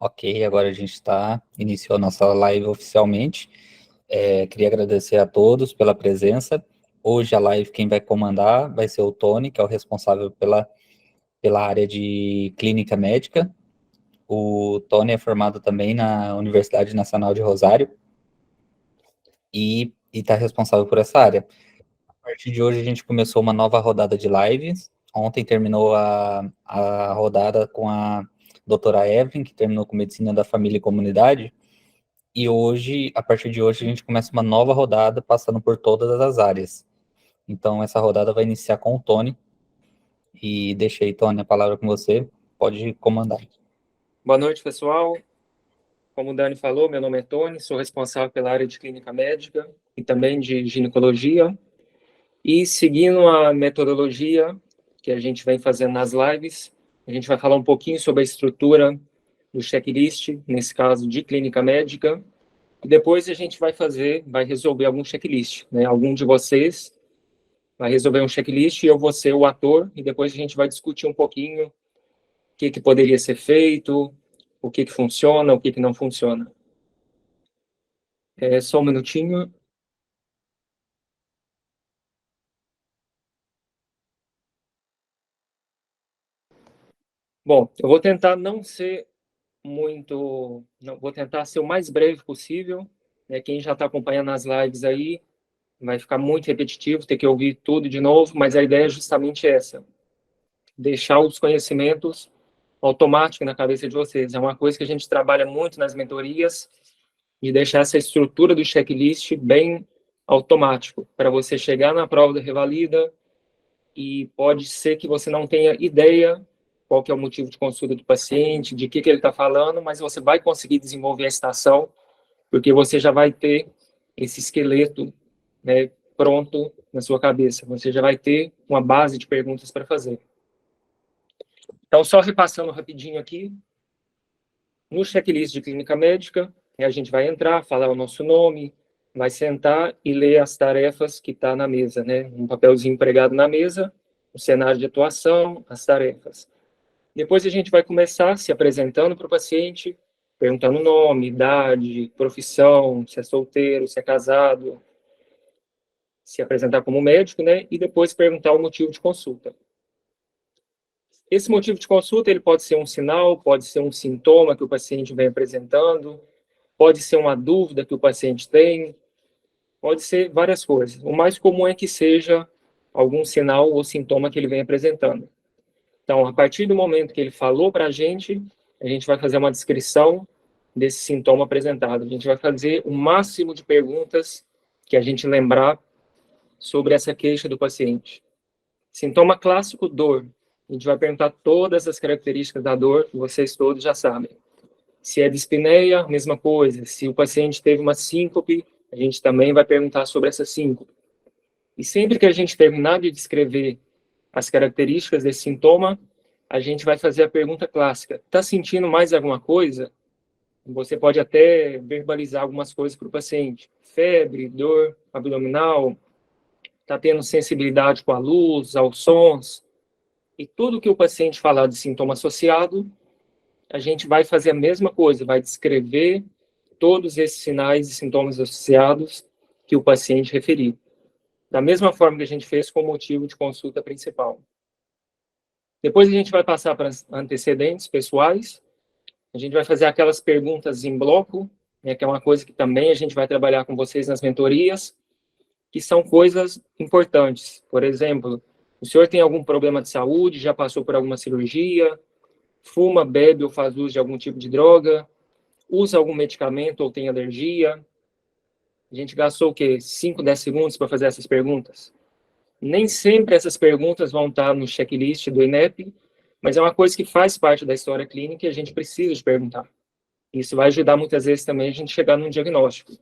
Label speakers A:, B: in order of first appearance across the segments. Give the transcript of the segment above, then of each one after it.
A: Ok, agora a gente iniciou a nossa live oficialmente. Queria agradecer a todos pela presença. Hoje a live quem vai comandar vai ser o Tony, que é o responsável pela área de clínica médica. O Tony é formado também na Universidade Nacional de Rosário e está responsável por essa área. A partir de hoje a gente começou uma nova rodada de lives. Ontem terminou a rodada com a doutora Evelyn, que terminou com Medicina da Família e Comunidade. E hoje, a partir de hoje, a gente começa uma nova rodada, passando por todas as áreas. Então, essa rodada vai iniciar com o Tony. E deixei, Tony, a palavra com você. Pode comandar.
B: Boa noite, pessoal. Como o Dani falou, meu nome é Tony, sou responsável pela área de clínica médica e também de ginecologia. E seguindo a metodologia que a gente vem fazendo nas lives, a gente vai falar um pouquinho sobre a estrutura do checklist, nesse caso de clínica médica, e depois a gente vai resolver algum checklist, né? Algum de vocês vai resolver um checklist e eu vou ser o ator, e depois a gente vai discutir um pouquinho o que poderia ser feito, o que funciona, o que não funciona. Só um minutinho. Bom, eu vou tentar vou tentar ser o mais breve possível, né? Quem já está acompanhando as lives aí, vai ficar muito repetitivo, ter que ouvir tudo de novo, mas a ideia é justamente essa, deixar os conhecimentos automáticos na cabeça de vocês. É uma coisa que a gente trabalha muito nas mentorias, de deixar essa estrutura do checklist bem automático, para você chegar na prova da revalida e pode ser que você não tenha ideia qual que é o motivo de consulta do paciente, de que ele está falando, mas você vai conseguir desenvolver a estação, porque você já vai ter esse esqueleto, né, pronto na sua cabeça. Você já vai ter uma base de perguntas para fazer. Então, só repassando rapidinho aqui, no checklist de clínica médica, a gente vai entrar, falar o nosso nome, vai sentar e ler as tarefas que está na mesa, né? Um papelzinho pregado na mesa, o cenário de atuação, as tarefas. Depois a gente vai começar se apresentando para o paciente, perguntando nome, idade, profissão, se é solteiro, se é casado, se apresentar como médico, né? E depois perguntar o motivo de consulta. Esse motivo de consulta ele pode ser um sinal, pode ser um sintoma que o paciente vem apresentando, pode ser uma dúvida que o paciente tem, pode ser várias coisas. O mais comum é que seja algum sinal ou sintoma que ele vem apresentando. Então, a partir do momento que ele falou para a gente vai fazer uma descrição desse sintoma apresentado. A gente vai fazer o máximo de perguntas que a gente lembrar sobre essa queixa do paciente. Sintoma clássico, dor. A gente vai perguntar todas as características da dor, que vocês todos já sabem. Se é dispneia, mesma coisa. Se o paciente teve uma síncope, a gente também vai perguntar sobre essa síncope. E sempre que a gente terminar de descrever as características desse sintoma, a gente vai fazer a pergunta clássica. Está sentindo mais alguma coisa? Você pode até verbalizar algumas coisas para o paciente. Febre, dor abdominal, está tendo sensibilidade com a luz, aos sons. E tudo que o paciente falar de sintoma associado, a gente vai fazer a mesma coisa, vai descrever todos esses sinais e sintomas associados que o paciente referiu. Da mesma forma que a gente fez com o motivo de consulta principal. Depois a gente vai passar para as antecedentes pessoais. A gente vai fazer aquelas perguntas em bloco, né, que é uma coisa que também a gente vai trabalhar com vocês nas mentorias, que são coisas importantes. Por exemplo, o senhor tem algum problema de saúde, já passou por alguma cirurgia, fuma, bebe ou faz uso de algum tipo de droga, usa algum medicamento ou tem alergia? A gente gastou o quê? 5, 10 segundos para fazer essas perguntas. Nem sempre essas perguntas vão estar no checklist do INEP, mas é uma coisa que faz parte da história clínica e a gente precisa de perguntar. Isso vai ajudar muitas vezes também a gente chegar num diagnóstico.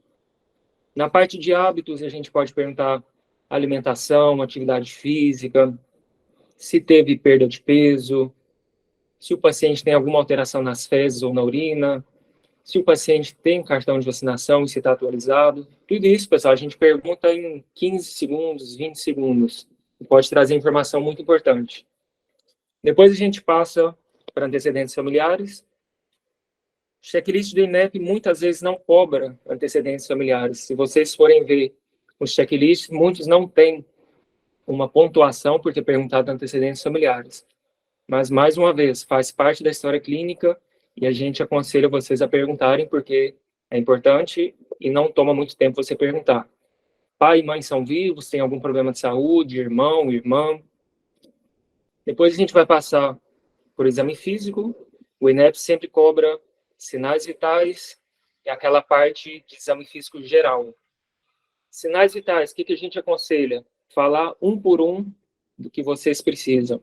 B: Na parte de hábitos, a gente pode perguntar alimentação, atividade física, se teve perda de peso, se o paciente tem alguma alteração nas fezes ou na urina, se o paciente tem cartão de vacinação e se está atualizado. Tudo isso, pessoal, a gente pergunta em 15 segundos, 20 segundos. Pode trazer informação muito importante. Depois a gente passa para antecedentes familiares. O checklist do INEP muitas vezes não cobra antecedentes familiares. Se vocês forem ver os checklists, muitos não têm uma pontuação por ter perguntado antecedentes familiares. Mas, mais uma vez, faz parte da história clínica e a gente aconselha vocês a perguntarem, porque é importante e não toma muito tempo você perguntar. Pai e mãe são vivos, tem algum problema de saúde, irmão, irmã. Depois a gente vai passar por exame físico. O INEP sempre cobra sinais vitais e aquela parte de exame físico geral. Sinais vitais, o que a gente aconselha? Falar um por um do que vocês precisam.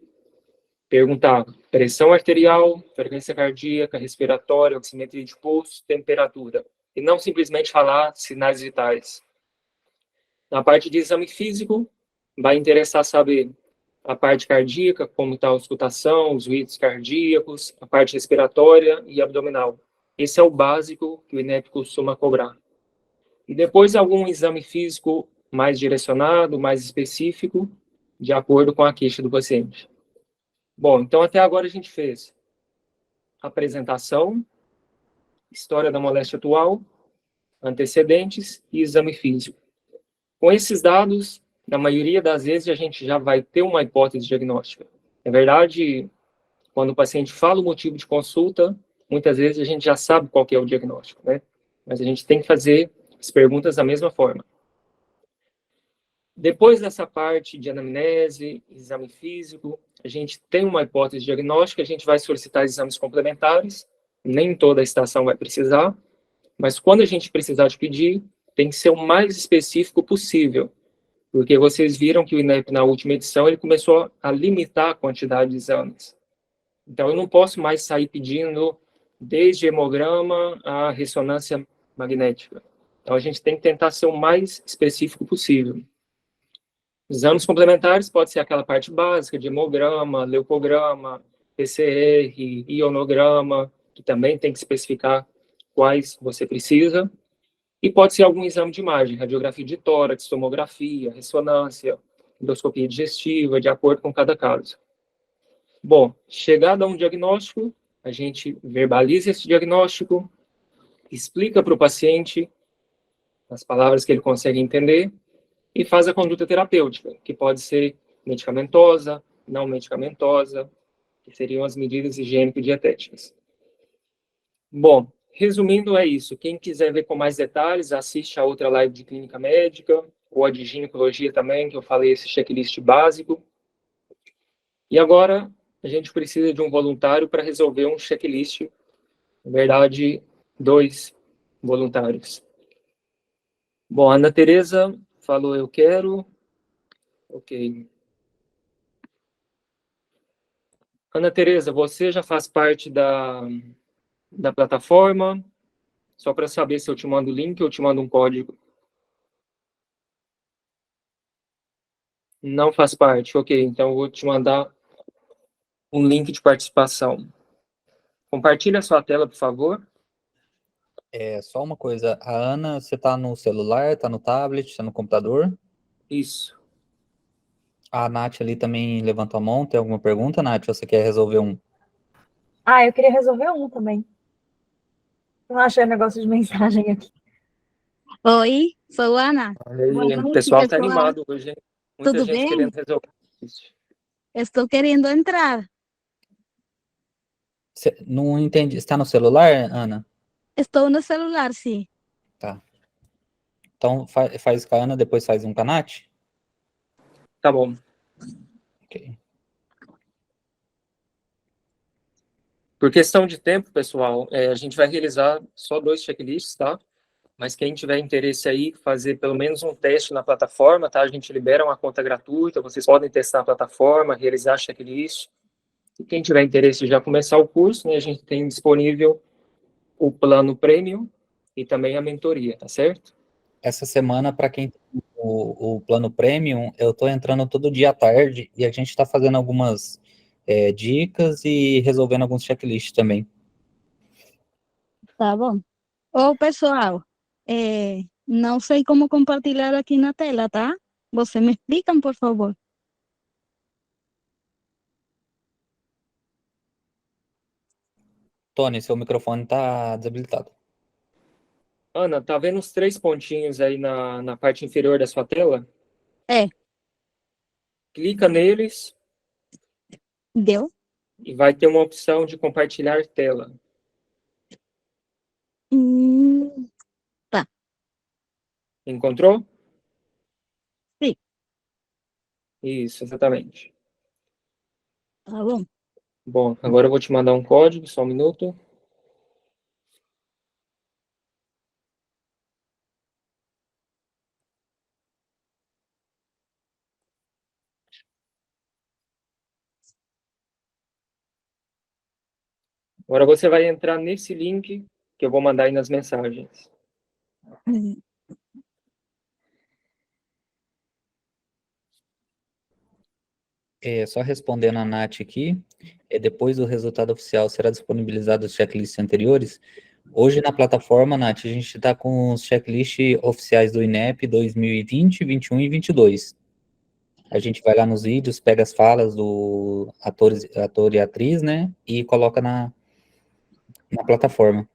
B: Perguntar pressão arterial, frequência cardíaca, respiratória, oximetria de pulso, temperatura. E não simplesmente falar sinais vitais. Na parte de exame físico, vai interessar saber a parte cardíaca, como está a auscultação, os ritos cardíacos, a parte respiratória e abdominal. Esse é o básico que o INEP costuma cobrar. E depois algum exame físico mais direcionado, mais específico, de acordo com a queixa do paciente. Bom, então até agora a gente fez apresentação, história da moléstia atual, antecedentes e exame físico. Com esses dados, na maioria das vezes, a gente já vai ter uma hipótese diagnóstica. É verdade, quando o paciente fala o motivo de consulta, muitas vezes a gente já sabe qual que é o diagnóstico, né? Mas a gente tem que fazer as perguntas da mesma forma. Depois dessa parte de anamnese, exame físico, a gente tem uma hipótese diagnóstica, a gente vai solicitar exames complementares, nem toda a estação vai precisar, mas quando a gente precisar de pedir, tem que ser o mais específico possível, porque vocês viram que o INEP, na última edição, ele começou a limitar a quantidade de exames. Então, eu não posso mais sair pedindo desde hemograma a ressonância magnética. Então, a gente tem que tentar ser o mais específico possível. Exames complementares pode ser aquela parte básica de hemograma, leucograma, PCR, ionograma, que também tem que especificar quais você precisa. E pode ser algum exame de imagem, radiografia de tórax, tomografia, ressonância, endoscopia digestiva, de acordo com cada caso. Bom, chegado a um diagnóstico, a gente verbaliza esse diagnóstico, explica para o paciente as palavras que ele consegue entender e faz a conduta terapêutica, que pode ser medicamentosa, não medicamentosa, que seriam as medidas higiênico-dietéticas. Bom, resumindo, é isso. Quem quiser ver com mais detalhes, assiste a outra live de clínica médica, ou a de ginecologia também, que eu falei esse checklist básico. E agora, a gente precisa de um voluntário para resolver um checklist. Na verdade, 2 voluntários. Bom, a Ana Tereza falou, eu quero. Ok. Ana Tereza, você já faz parte da plataforma? Só para saber se eu te mando o link ou te mando um código. Não faz parte. Ok, então eu vou te mandar um link de participação. Compartilha a sua tela, por favor.
A: É só uma coisa, a Ana, você tá no celular, tá no tablet, tá no computador?
B: Isso.
A: A Nath ali também levantou a mão, tem alguma pergunta, Nath? Ou você quer resolver um?
C: Ah, eu queria resolver um também. Não achei o negócio de mensagem aqui.
D: Oi, sou Ana. Boa
B: Aí, o
D: noite,
B: pessoal está
D: pessoal.
B: animado hoje, hein? Muita
D: Tudo
B: gente
D: bem?
B: querendo resolver isso.
D: Estou querendo entrar.
A: Não entendi. Você tá no celular, Ana?
D: Estou no celular, sim.
A: Tá. Então faz com a Ana, depois faz um com a Nath?
B: Tá bom.
A: Ok.
B: Por questão de tempo, pessoal, a gente vai realizar só 2 checklists, tá? Mas quem tiver interesse aí, fazer pelo menos um teste na plataforma, tá? A gente libera uma conta gratuita, vocês podem testar a plataforma, realizar checklist. E quem tiver interesse em já começar o curso, né, a gente tem disponível o plano premium e também a mentoria, tá certo?
A: Essa semana, para quem tem o plano premium, eu tô entrando todo dia à tarde e a gente tá fazendo algumas dicas e resolvendo alguns checklists também.
D: Tá bom. Ô, pessoal, não sei como compartilhar aqui na tela, tá? Você me explicam, por favor?
A: Tony, seu microfone tá desabilitado.
B: Ana, tá vendo os 3 pontinhos aí na parte inferior da sua tela?
D: É,
B: Clica neles
D: deu?
B: e vai ter uma opção de compartilhar tela.
D: Hum,
B: Encontrou?
D: sim,
B: Isso, exatamente.
D: tá bom.
B: Bom, agora eu vou te mandar um código, só um minuto. Agora você vai entrar nesse link que eu vou mandar aí nas mensagens.
A: Só respondendo a Nath aqui, depois do resultado oficial será disponibilizado os checklists anteriores. Hoje na plataforma, Nath, a gente está com os checklists oficiais do INEP 2020, 21 e 22. A gente vai lá nos vídeos, pega as falas do ator e atriz, né, e coloca na plataforma.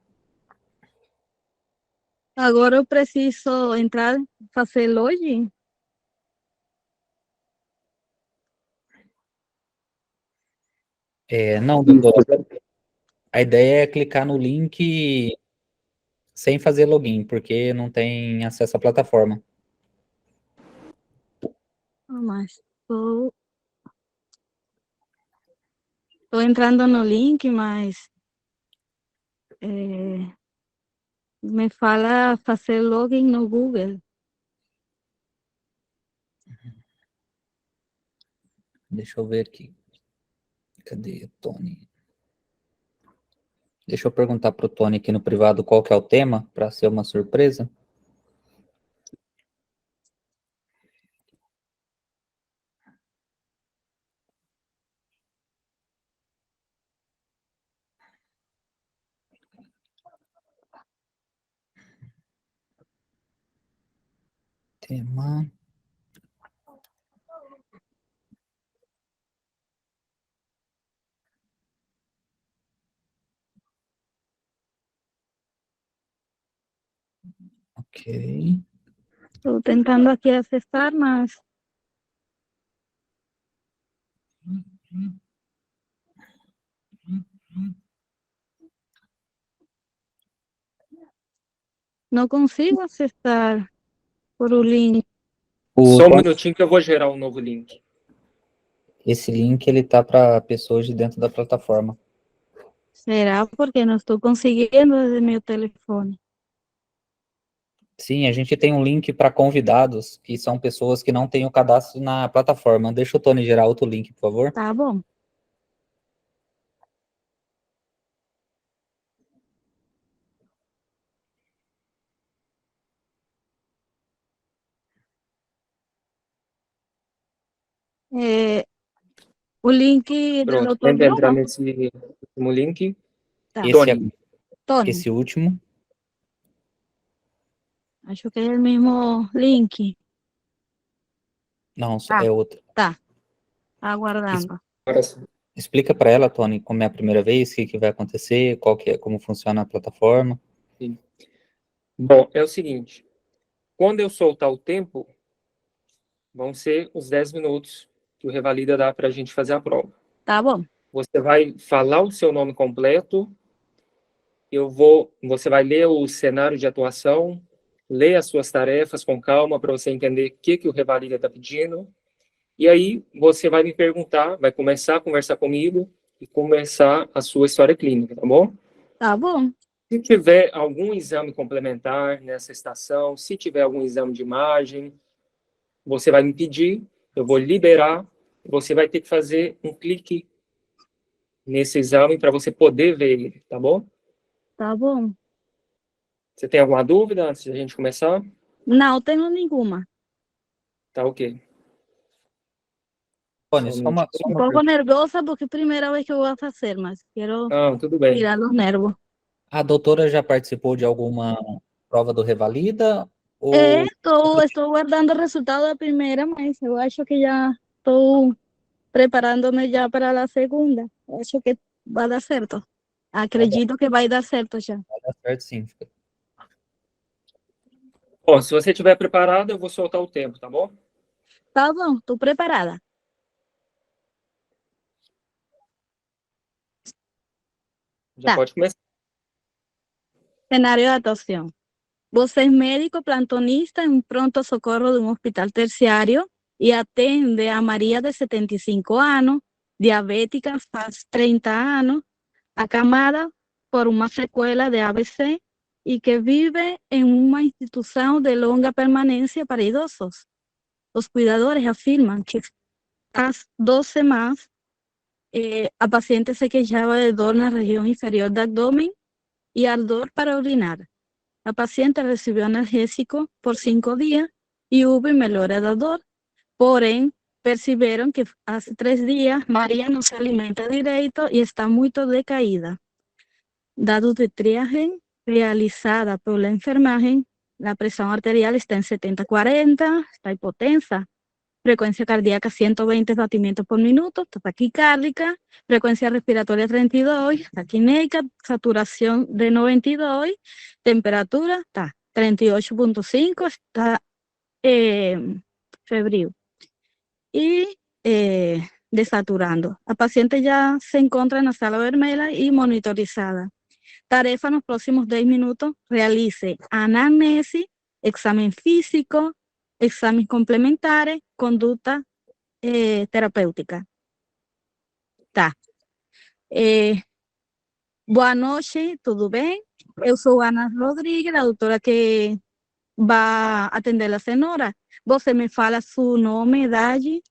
D: Agora eu preciso entrar, fazer login.
A: Não, doutora, a ideia é clicar no link sem fazer login, porque não tem acesso à plataforma.
D: Mas estou entrando no link, mas me fala fazer login no Google.
A: Deixa eu ver aqui. Cadê o Tony? Deixa eu perguntar para o Tony aqui no privado qual que é o tema, para ser uma surpresa. Tema. Ok.
D: Estou tentando aqui acessar, mas não consigo acessar por o link.
B: Só um minutinho que eu vou gerar um novo link.
A: Esse link ele tá para pessoas de dentro da plataforma.
D: Será porque não estou conseguindo desde meu telefone?
A: Sim, a gente tem um link para convidados, que são pessoas que não têm o cadastro na plataforma. Deixa o Tony gerar outro link, por favor.
D: Tá bom. O link do
B: Pronto,
D: Dr.
B: tenta entrar
D: Bruno?
B: nesse último link.
D: Tá.
B: Tony,
D: Tony,
A: Esse último.
D: acho que é o mesmo link.
A: Não,
D: Ah.
A: é outro.
D: Tá, aguardando.
B: agora sim.
A: Explica para ela, Tony, como é a primeira vez, o que vai acontecer, como funciona a plataforma.
B: Bom, é o seguinte. Quando eu soltar o tempo, vão ser os 10 minutos que o Revalida dá para a gente fazer a prova.
D: Tá bom.
B: Você vai falar o seu nome completo, você vai ler o cenário de atuação, ler as suas tarefas com calma para você entender o que o Revalida está pedindo, e aí você vai me perguntar, vai começar a conversar comigo e começar a sua história clínica, tá bom?
D: Tá bom.
B: Se tiver algum exame complementar nessa estação, se tiver algum exame de imagem, você vai me pedir, eu vou liberar, você vai ter que fazer um clique nesse exame para você poder ver ele, tá bom?
D: Tá bom.
B: Você tem alguma dúvida antes de a gente começar?
D: Não tenho nenhuma.
B: Tá ok.
A: Tony,
B: Só um
A: só uma
D: Um pouco
A: pergunta.
D: nervosa porque é a primeira vez que eu vou fazer, mas quero
B: Não, tudo bem.
D: tirar os nervos.
A: A doutora já participou de alguma prova do Revalida?
D: É,
A: Ou
D: estou guardando o resultado da primeira, mas eu acho que já estou preparándome já para a segunda. Eu acho que vai dar certo. Acredito que vai dar certo já.
A: Vai dar certo sim.
B: Bom, se você estiver preparado, eu vou soltar o tempo, tá bom?
D: Tá bom, estou preparada.
B: Já
D: Tá.
B: pode começar.
D: Cenário de atuação. Você é médico plantonista em pronto-socorro de um hospital terciário e atende a Maria de 75 anos, diabética faz 30 anos, acamada por uma sequela de AVC e que vive em uma instituição de longa permanência para idosos. Os cuidadores afirmam que às 2 semanas a paciente se queixava de dor na região inferior do abdômen e ardor para urinar. A paciente recebeu analgésico por 5 dias e houve melhora da dor. Porém, perceberam que há 3 dias Maria não se alimenta direito e está muito decaída. Dados de triagem realizada pela enfermagem, a pressão arterial está em 70/40, está hipotensa, frecuencia cardíaca 120 batimentos por minuto, está taquicárdica, frecuencia respiratoria 32, taquineica, saturación de 92, temperatura está 38.5, está febril. Y desaturando. La paciente ya se encuentra en la sala vermelha y monitorizada. Tarefa en los próximos 10 minutos, realice anamnesis, examen físico, exames complementares, conduta terapêutica. Tá. Boa noite, tudo bem? Eu sou Ana Rodrigues, a doutora que vai atender a senhora. Você me fala seu nome, idade,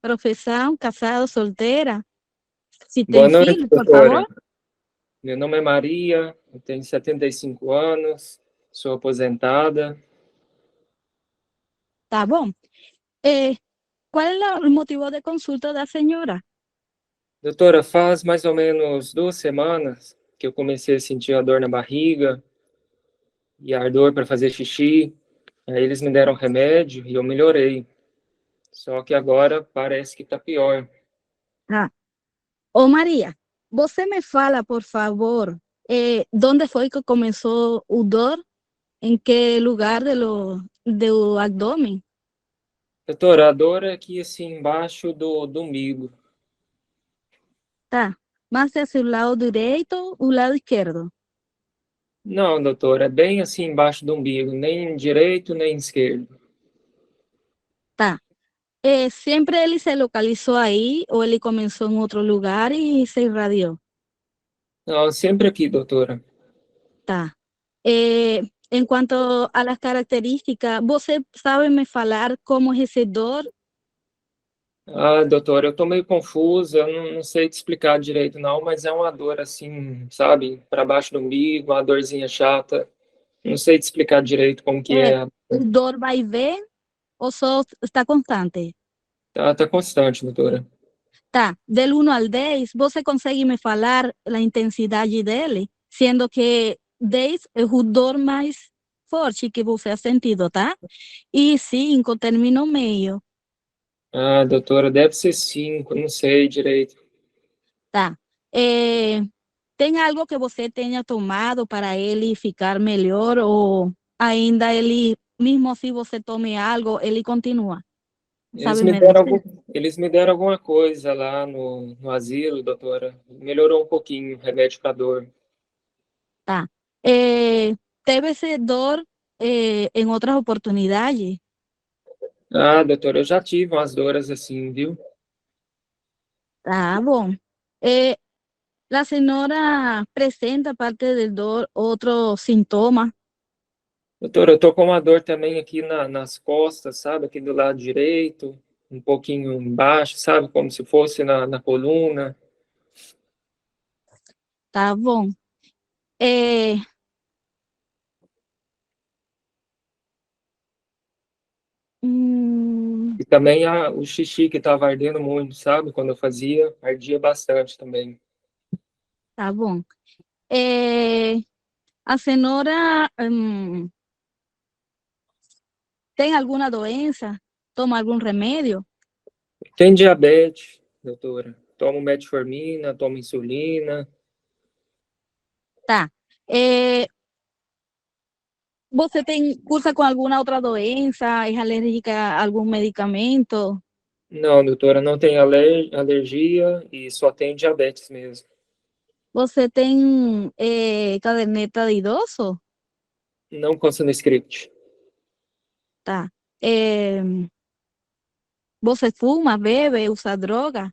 D: profissão, casado, solteira, se tem
B: Boa noite,
D: filho, por
B: doutora.
D: favor.
B: Meu nome é Maria, eu tenho 75 anos, sou aposentada.
D: Tá bom. Qual é o motivo de consulta da senhora?
B: Doutora, faz mais ou menos 2 semanas que eu comecei a sentir a dor na barriga e ardor para fazer xixi. Aí eles me deram remédio e eu melhorei. Só que agora parece que está pior.
D: Ah. Ô Maria, você me fala, por favor, onde foi que começou o dor? Em que lugar do abdômen?
B: Doutora, a dor é aqui assim embaixo do umbigo.
D: Tá. Mais hacia o lado direito ou o lado esquerdo?
B: Não, doutora, é bem assim embaixo do umbigo, nem direito nem esquerdo.
D: Tá. Sempre ele se localizou aí ou ele começou em outro lugar e se irradiou?
B: Não, sempre aqui, doutora.
D: Tá. Em quanto a las características, você sabe me falar como é esse dor?
B: Ah, doutora, eu tô meio confusa, eu não sei te explicar direito não, mas é uma dor assim, sabe, para baixo do umbigo, uma dorzinha chata. Não sei te explicar direito como que é.
D: O dor vai e vem ou só está constante?
B: Tá constante, doutora.
D: Tá, del 1 al 10, você consegue me falar a intensidade dele? Sendo que 10 é o dor mais forte que você ha sentido, tá? E 5, término meio,
B: Ah, doutora, deve ser 5, não sei direito.
D: tá? Tem algo que você tenha tomado para ele ficar melhor ou ainda ele, mesmo se você tome algo, ele continua?
B: Eles
D: Sabe
B: me
D: me
B: deram,
D: dizer?
B: eles me deram alguma coisa lá no asilo, doutora. Melhorou um pouquinho, remédio para dor.
D: Tá. Teve esse dor em outras oportunidades?
B: Ah, doutora, eu já tive umas dores assim, viu?
D: Tá bom. Eh, la señora presenta, aparte del dolor, otro síntoma.
B: Doutora, eu tô com uma dor também aqui nas costas, sabe? Aqui do lado direito, um pouquinho embaixo, sabe? Como se fosse na coluna.
D: Tá bom. Eh,
B: E também o xixi que tava ardendo muito, sabe? Quando eu fazia, ardia bastante também.
D: tá bom. A senhora tem alguma doença? Toma algum remédio?
B: Tem diabetes, doutora. tomo metformina, tomo insulina.
D: Tá. Você cursa com alguma outra doença? É alérgica a algum medicamento?
B: Não, doutora, não tenho alergia e só tenho diabetes mesmo.
D: Você tem caderneta de idoso?
B: Não consta no script.
D: Tá. É, você fuma, bebe, usa droga?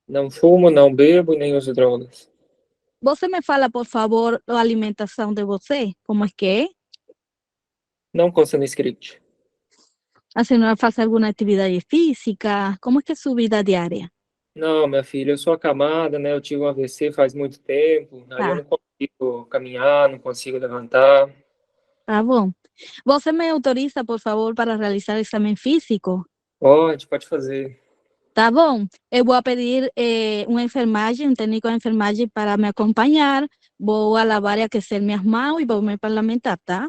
B: Não fumo, não bebo e nem uso drogas.
D: Você me fala, por favor, a alimentação de você? Como é que é?
B: Não consta no script.
D: A senhora faz alguma atividade física? Como é que é sua vida diária?
B: Não, minha filha, eu sou acamada, né? Eu tive um AVC faz muito tempo, aí eu
D: Tá,
B: não consigo caminhar, não consigo levantar.
D: tá bom. Você me autoriza, por favor, para realizar exame físico?
B: Pode fazer.
D: Tá bom. Eu vou pedir uma enfermagem, um técnico de enfermagem para me acompanhar. Vou lavar e aquecer minhas mãos e vou me parlamentar, tá?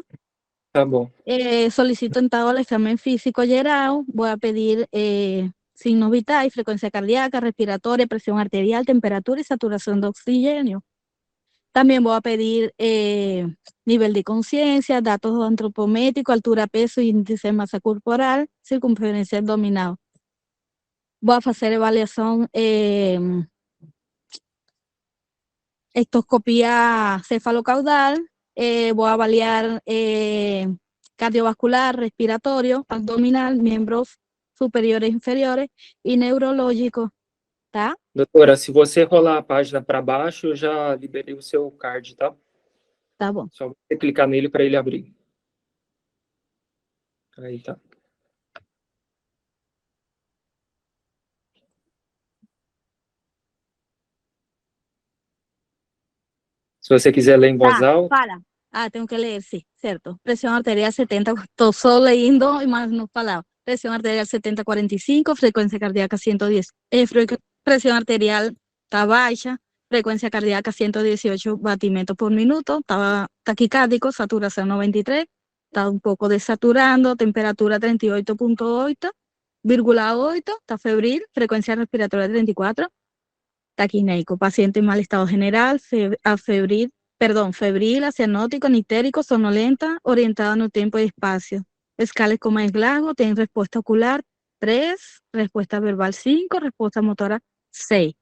B: Tá bom.
D: Solicito então el examen físico geral. Voy a pedir signos vitales, frecuencia cardíaca, respiratoria, presión arterial, temperatura y saturación de oxígeno. También voy a pedir nivel de conciencia, datos antropométricos, altura, peso, índice de masa corporal, circunferencia abdominal. Voy a hacer evaluación ectoscopía cefalocaudal, voy a avaliar cardiovascular, respiratorio, abdominal, miembros superiores e inferiores e neurológico, tá?
B: Doutora, se você rolar a página para baixo, eu já liberei o seu card, tá?
D: Tá bom.
B: Só você clicar nele para ele abrir. Aí tá. Se você quiser ler em voz
D: Tá,
B: alta,
D: para. Ah, tengo que leer, sí, cierto. Presión arterial 70, estoy solo leyendo y más no palabras. Presión arterial 70-45, frecuencia cardíaca 110. Presión arterial está baja, frecuencia cardíaca 118 batimentos por minuto, estaba taquicárdico, saturación 93, está un poco desaturando, temperatura 38.8, está febril, frecuencia respiratoria 34, taquineico, paciente en mal estado general, febril, cianótico, nictérico, sonolenta, orientado en el tiempo y espacio. Escala de coma de Glasgow, tiene respuesta ocular 3, respuesta verbal 5, respuesta motora 6.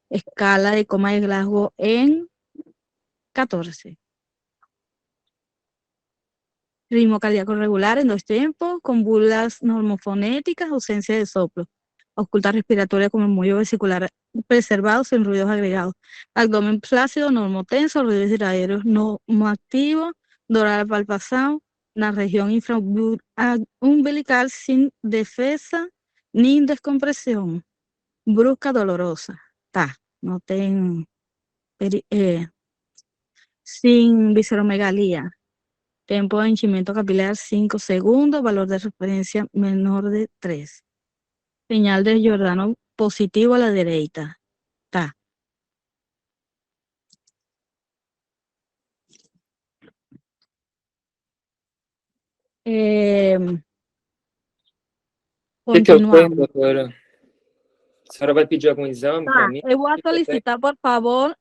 D: Escala de coma de Glasgow en 14. Ritmo cardíaco regular en 2 tiempos, con burlas normofonéticas, ausencia de soplo. Oculta respiratoria con murmullo vesicular preservado sin ruidos agregados. Abdomen flácido, normotenso, ruidos iradiados no activos, doral palpación, la región infraumbilical sin defensa ni descompresión. Brusca, dolorosa. Tá, no ten, sin visceromegalía. Tiempo de henchimiento capilar 5 segundos, valor de referencia menor de 3. Señal de Giordano positivo a la derecha. Tá.
B: o que eu tenho,
D: Continuamos.
B: doutora? A senhora vai pedir algum exame para
D: Tá,
B: mim?
D: eu vou solicitar, por favor,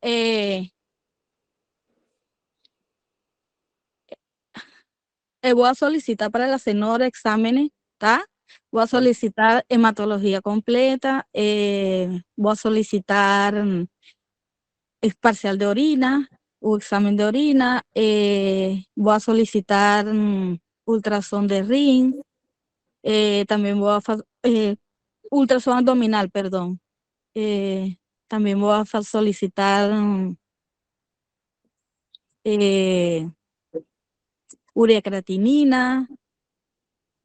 D: eu vou solicitar para la senhora exámenes, tá? Vou solicitar hematología completa, vou solicitar parcial de orina, o examen de orina, voy a solicitar ultrasonido de ring, también voy a ultrasonido abdominal, perdón. También voy a solicitar urea creatinina,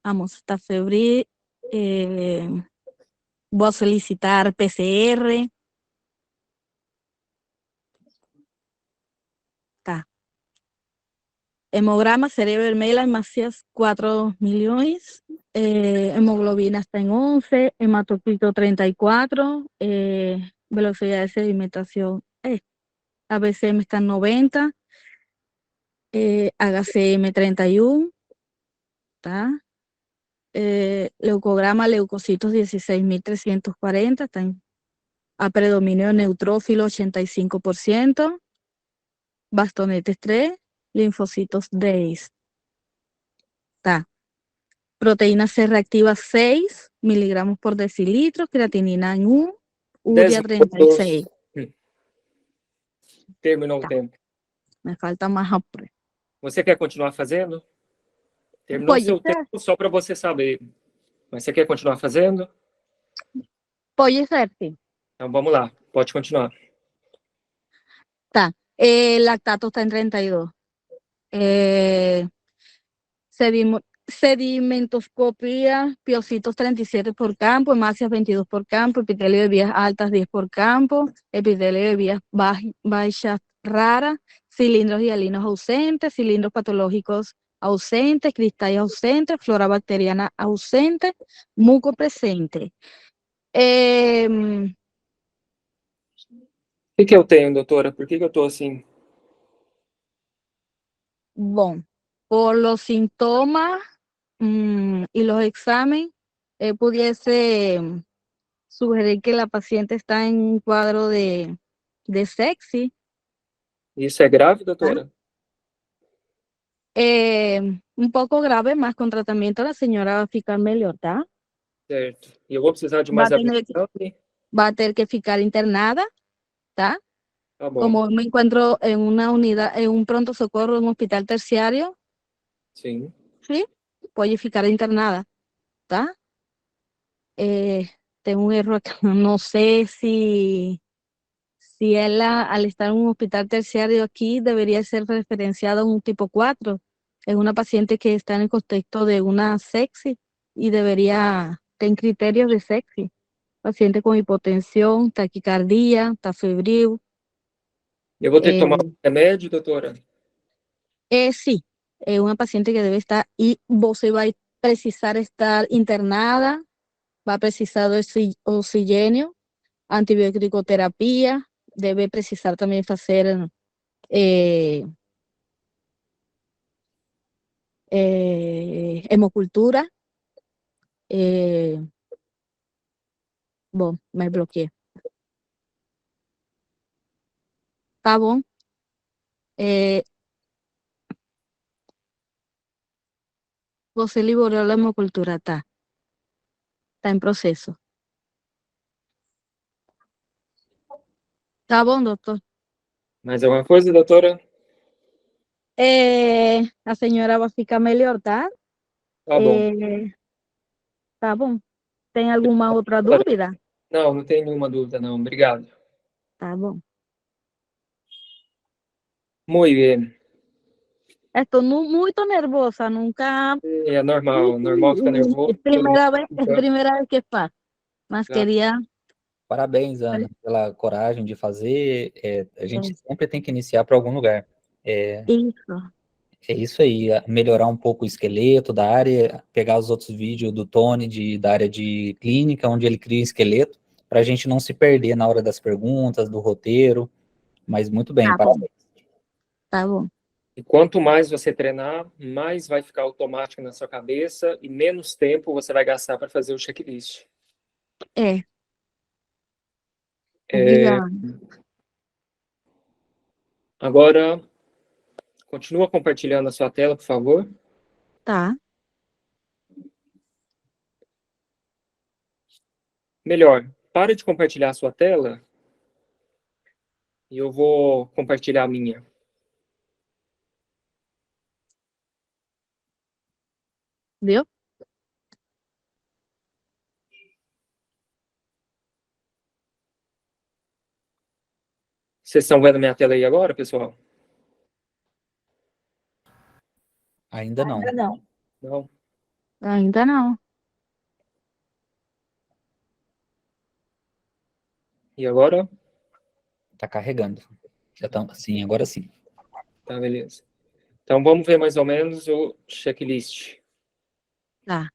D: vamos, está febril, voy a solicitar PCR. Tá. Hemograma, cerebro vermelha, hemácias 4 milhões, hemoglobina está en 11, hematocrito 34, velocidad de sedimentación, ABCM está en 90, HCM 31, ¿tá? Leucograma, leucocitos 16.340, está en a predominio neutrófilo 85%, bastonetes 3, linfocitos 10. Tá. Proteína C reactiva 6 miligramos por decilitro, creatinina en 1,
B: 10
D: urea 36.
B: Terminou
D: Tá.
B: o tempo.
D: Me falta mais rápido.
B: Você quer continuar fazendo? Terminou
D: Pode
B: seu
D: ser.
B: tempo só para você saber. Mas você quer continuar fazendo?
D: Pode ser, sim.
B: Então vamos lá, pode continuar.
D: Tá. Lactato está en 32. Sedimentoscopía, piocitos 37 por campo, hemácias 22 por campo, epitelio de vías altas 10 por campo, epitelio de vías baixas raras, cilindros hialinos ausentes, cilindros patológicos ausentes, cristais ausentes, flora bacteriana ausente, muco presente.
B: O que eu tenho, doutora? Por que eu estou assim?
D: Bom, por los síntomas y los exámenes, pudiese sugerir que la paciente está en un cuadro de sepsis.
B: Isso é grave, doutora?
D: Un poco grave, mas com tratamento a senhora vai ficar melhor, tá?
B: Certo. E eu vou precisar de mais atenção?
D: Va a tener que ficar internada, tá?
B: Tá bom.
D: Como me encuentro en una unidad, en un pronto socorro, en un hospital terciario,
B: Sim.
D: ¿sí? Puede ficar internada, tá? Tengo un error acá, no sé si ella, al estar en un hospital terciario aquí, debería ser referenciada a un tipo 4. Es una paciente que está en el contexto de una sepsis y debería tener criterios de sepsis. Paciente con hipotensión, taquicardia, está febril.
B: Eu vou ter que tomar remédio, doutora?
D: Sí, es una paciente que debe estar, y você va a precisar estar internada, va a precisar oxígeno, antibiótico-terapia, debe precisar también hacer hemocultura. Bom, me bloqueé. Tá bom. Você liberou a hemocultura, tá? Tá em processo. Tá bom, doutor?
B: Mais alguma coisa, doutora?
D: A senhora vai ficar melhor, tá?
B: Tá bom.
D: Tá bom. Tem alguma outra dúvida?
B: Não, não tem nenhuma dúvida, não. Obrigado.
D: Tá bom.
B: Muy bien.
D: Estou muito nervosa, nunca...
B: É normal, normal ficar nervoso.
D: É primeira vez que faço, mas
B: Claro.
D: queria...
A: Parabéns, Ana, pela coragem de fazer. A gente sempre tem que iniciar para algum lugar.
D: Isso.
A: É isso aí, melhorar um pouco o esqueleto da área, pegar os outros vídeos do Tony da área de clínica, onde ele cria o esqueleto, para a gente não se perder na hora das perguntas, do roteiro. Mas muito bem,
D: Tá
A: parabéns.
D: bom. Tá bom.
B: E quanto mais você treinar, mais vai ficar automático na sua cabeça e menos tempo você vai gastar para fazer o checklist.
D: Obrigada.
B: Agora, continua compartilhando a sua tela, por favor.
D: Tá.
B: Melhor, para de compartilhar a sua tela e eu vou compartilhar a minha.
D: Viu?
B: Vocês estão vendo minha tela aí agora, pessoal?
A: Ainda não.
C: Ainda não.
B: Não?
D: Ainda não.
B: E agora?
A: Tá carregando. Já tá, sim, agora sim.
B: Tá, beleza. Então, vamos ver mais ou menos o checklist.
D: Tá.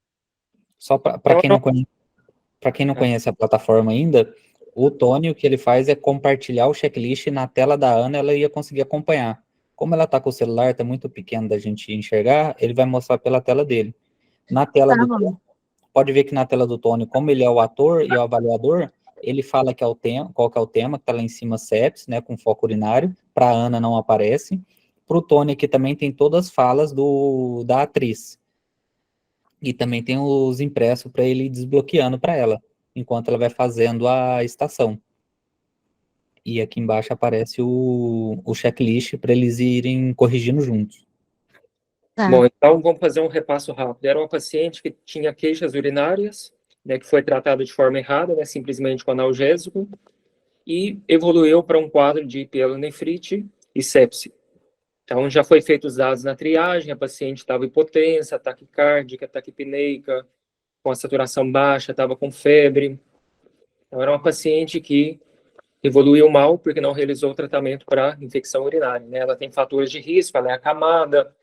A: Só para quem não conhece a plataforma ainda, o Tony, o que ele faz é compartilhar o checklist na tela da Ana, ela ia conseguir acompanhar. Como ela está com o celular, está muito pequeno da gente enxergar, ele vai mostrar pela tela dele. Na tela do Tony, pode ver que na tela do Tony, como ele é o ator e o avaliador, Ele fala que é o tema, qual que é o tema, que tá lá em cima sepsis, né, com foco urinário. Para a Ana não aparece. Para o Tony aqui também tem todas as falas da atriz. E também tem os impressos para ele ir desbloqueando para ela, enquanto ela vai fazendo a estação. E aqui embaixo aparece o checklist para eles irem corrigindo juntos.
D: Tá.
B: Bom, então vamos fazer um repasso rápido. Era uma paciente que tinha queixas urinárias, né, que foi tratada de forma errada, né, simplesmente com analgésico, e evoluiu para um quadro de pielonefrite e sepse. Então, já foi feito os dados na triagem, a paciente estava hipotensa, taquicárdica, taquipneica, com a saturação baixa, estava com febre. Então, era uma paciente que evoluiu mal porque não realizou o tratamento para infecção urinária, né? Ela tem fatores de risco, ela é acamada,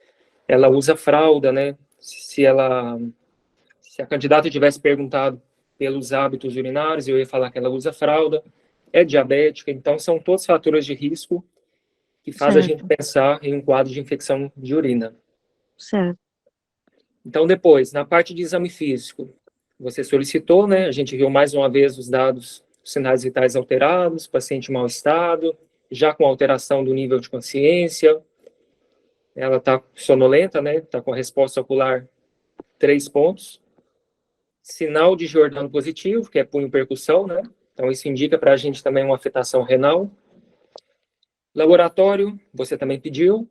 B: ela usa fralda, né? Se a candidata tivesse perguntado pelos hábitos urinários, eu ia falar que ela usa fralda, é diabética, então são todos fatores de risco que faz a gente pensar em um quadro de infecção de urina.
D: Certo.
B: Então, depois, na parte de exame físico, você solicitou, né? A gente viu mais uma vez os dados, os sinais vitais alterados, paciente em mau estado, já com alteração do nível de consciência, ela está sonolenta, né? Está com a resposta ocular 3 pontos. Sinal de Giordano positivo, que é punho-percussão, né? Então, isso indica para a gente também uma afetação renal. Laboratório, você também pediu.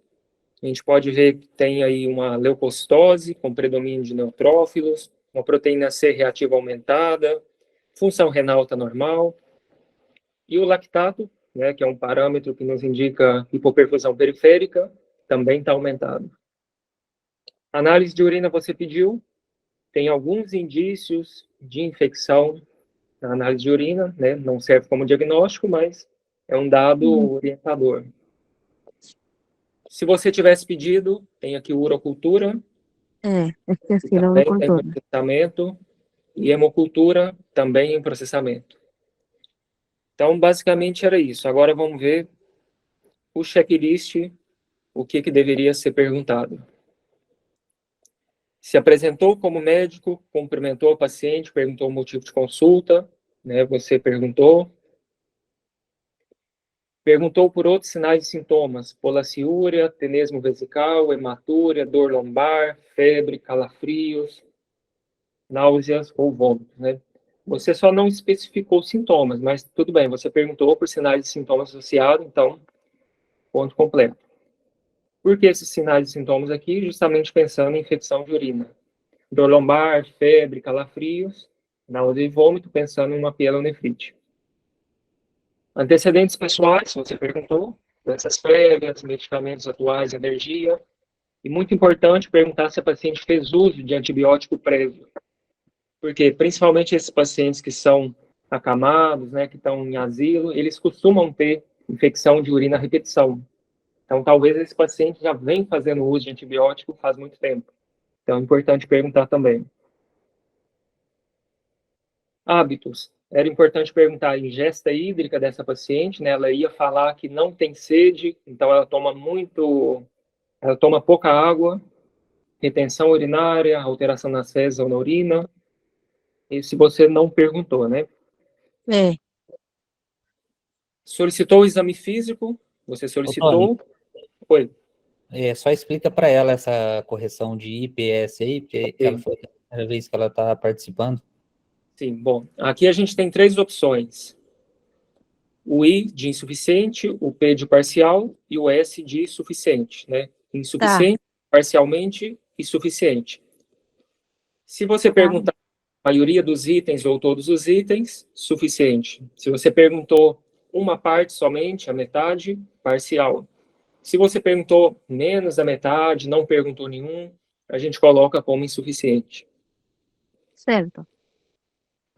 B: A gente pode ver que tem aí uma leucocitose com predomínio de neutrófilos, uma proteína C reativa aumentada, função renal está normal. E o lactato, né, que é um parâmetro que nos indica hipoperfusão periférica, também está aumentado. Análise de urina você pediu. Tem alguns indícios de infecção na análise de urina, né? Não serve como diagnóstico, mas é um dado orientador. Se você tivesse pedido, tem aqui urocultura,
D: Esqueci da
B: também está em
D: urocultura.
B: processamento, e hemocultura também em processamento. Então, basicamente era isso. Agora vamos ver o checklist, o que deveria ser perguntado. Se apresentou como médico, cumprimentou o paciente, perguntou o motivo de consulta, né? Você perguntou. Perguntou por outros sinais e sintomas, polaciúria, tenesmo vesical, hematúria, dor lombar, febre, calafrios, náuseas ou vômitos, né? Você só não especificou sintomas, mas tudo bem, você perguntou por sinais e sintomas associados, então, ponto completo. Por que esses sinais e sintomas aqui? Justamente pensando em infecção de urina. Dor lombar, febre, calafrios, náusea e vômito, pensando em uma pielonefrite. Antecedentes pessoais, você perguntou, doenças prévias, medicamentos atuais, alergia. E muito importante perguntar se a paciente fez uso de antibiótico prévio. Porque, principalmente esses pacientes que são acamados, né, que estão em asilo, eles costumam ter infecção de urina à repetição. Então, talvez esse paciente já vem fazendo uso de antibiótico faz muito tempo. Então, é importante perguntar também. Hábitos. Era importante perguntar a ingesta hídrica dessa paciente, né? Ela ia falar que não tem sede, então ela toma pouca água, retenção urinária, alteração nas fezes ou na urina. E se você não perguntou, né? Solicitou o exame físico, você solicitou. Oi.
A: Só explica para ela essa correção de IPS aí, porque ela foi a primeira vez que ela está participando.
B: Sim, bom, aqui a gente tem 3 opções. O I de insuficiente, o P de parcial e o S de suficiente, né? Insuficiente, parcialmente e suficiente. Se você perguntar a maioria dos itens ou todos os itens, suficiente. Se você perguntou uma parte somente, a metade, parcial. Se você perguntou menos da metade, não perguntou nenhum, a gente coloca como insuficiente.
D: Certo.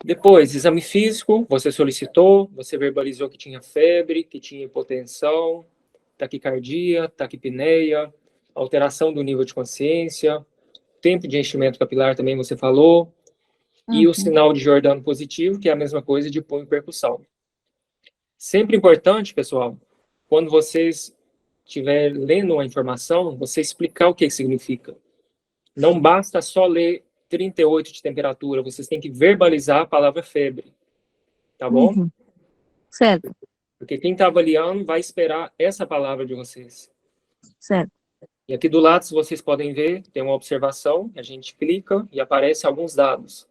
B: Depois, exame físico, você solicitou, você verbalizou que tinha febre, que tinha hipotensão, taquicardia, taquipneia, alteração do nível de consciência, tempo de enchimento capilar também você falou, e o sinal de Giordano positivo, que é a mesma coisa de punho-percussão. Sempre importante, pessoal, quando vocês estiver lendo uma informação, você explicar o que significa. Não basta só ler 38 de temperatura, vocês têm que verbalizar a palavra febre. tá bom?
D: Uhum. Certo,
B: Porque quem está avaliando vai esperar essa palavra de vocês.
D: certo.
B: E aqui do lado, se vocês podem ver, tem uma observação, a gente clica e aparece alguns dados.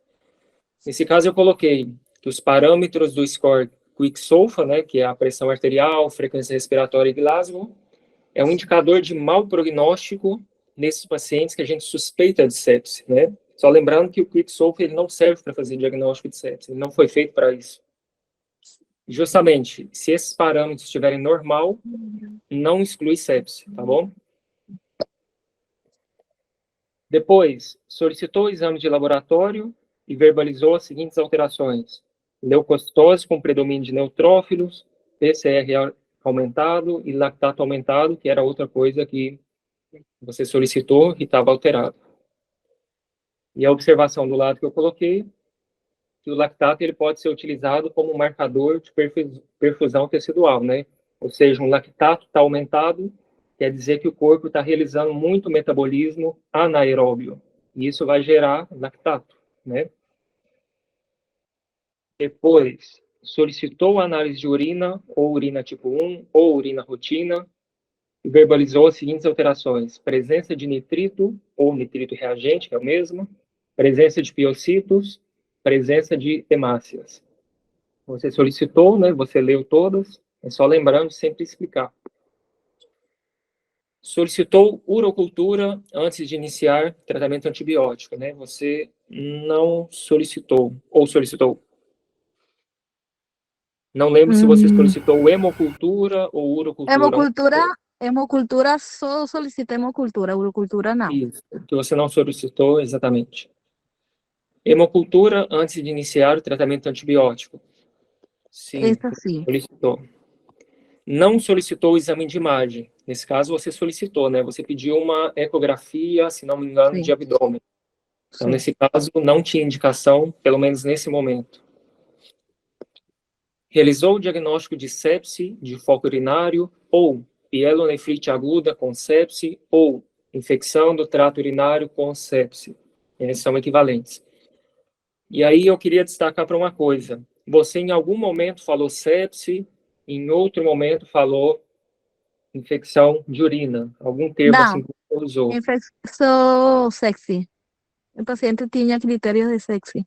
B: Nesse caso, eu coloquei que os parâmetros do score Quick-SOFA, né, que é a pressão arterial, frequência respiratória e Glasgow, é um indicador de mau prognóstico nesses pacientes que a gente suspeita de sepse, né? Só lembrando que o Quick-SOFA ele não serve para fazer diagnóstico de sepse, ele não foi feito para isso. Justamente, se esses parâmetros estiverem normal, não exclui sepse, tá bom? Depois, solicitou o exame de laboratório e verbalizou as seguintes alterações: leucocitose com predomínio de neutrófilos, PCR aumentado e lactato aumentado, que era outra coisa que você solicitou e estava alterado. E a observação do lado que eu coloquei, que o lactato ele pode ser utilizado como marcador de perfusão tecidual, né? Ou seja, um lactato está aumentado, quer dizer que o corpo está realizando muito metabolismo anaeróbio, e isso vai gerar lactato, né? Depois, solicitou a análise de urina, ou urina tipo 1, ou urina rotina, e verbalizou as seguintes alterações: presença de nitrito, ou nitrito reagente, que é o mesmo, presença de piocitos, presença de hemácias. Você solicitou, né? Você leu todas, é só lembrando de sempre explicar. Solicitou urocultura antes de iniciar tratamento antibiótico, né? Você não solicitou, ou solicitou. Não lembro se você solicitou hemocultura ou urocultura.
D: Hemocultura, só solicita hemocultura, urocultura não.
B: Isso, que você não solicitou exatamente. Hemocultura antes de iniciar o tratamento antibiótico. Sim,
D: Essa sim.
B: solicitou. Não solicitou o exame de imagem. Nesse caso, você solicitou, né? Você pediu uma ecografia, se não me engano,
D: Sim.
B: de abdômen. Então,
D: Sim.
B: nesse caso, não tinha indicação, pelo menos nesse momento. Realizou o diagnóstico de sepse, de foco urinário, ou pielonefrite aguda com sepse, ou infecção do trato urinário com sepse. Eles são equivalentes. E aí eu queria destacar para uma coisa. Você em algum momento falou sepse, em outro momento falou infecção de urina. Algum termo
D: Não,
B: assim que você usou.
D: infecção sexy. O paciente tinha critérios de sexy.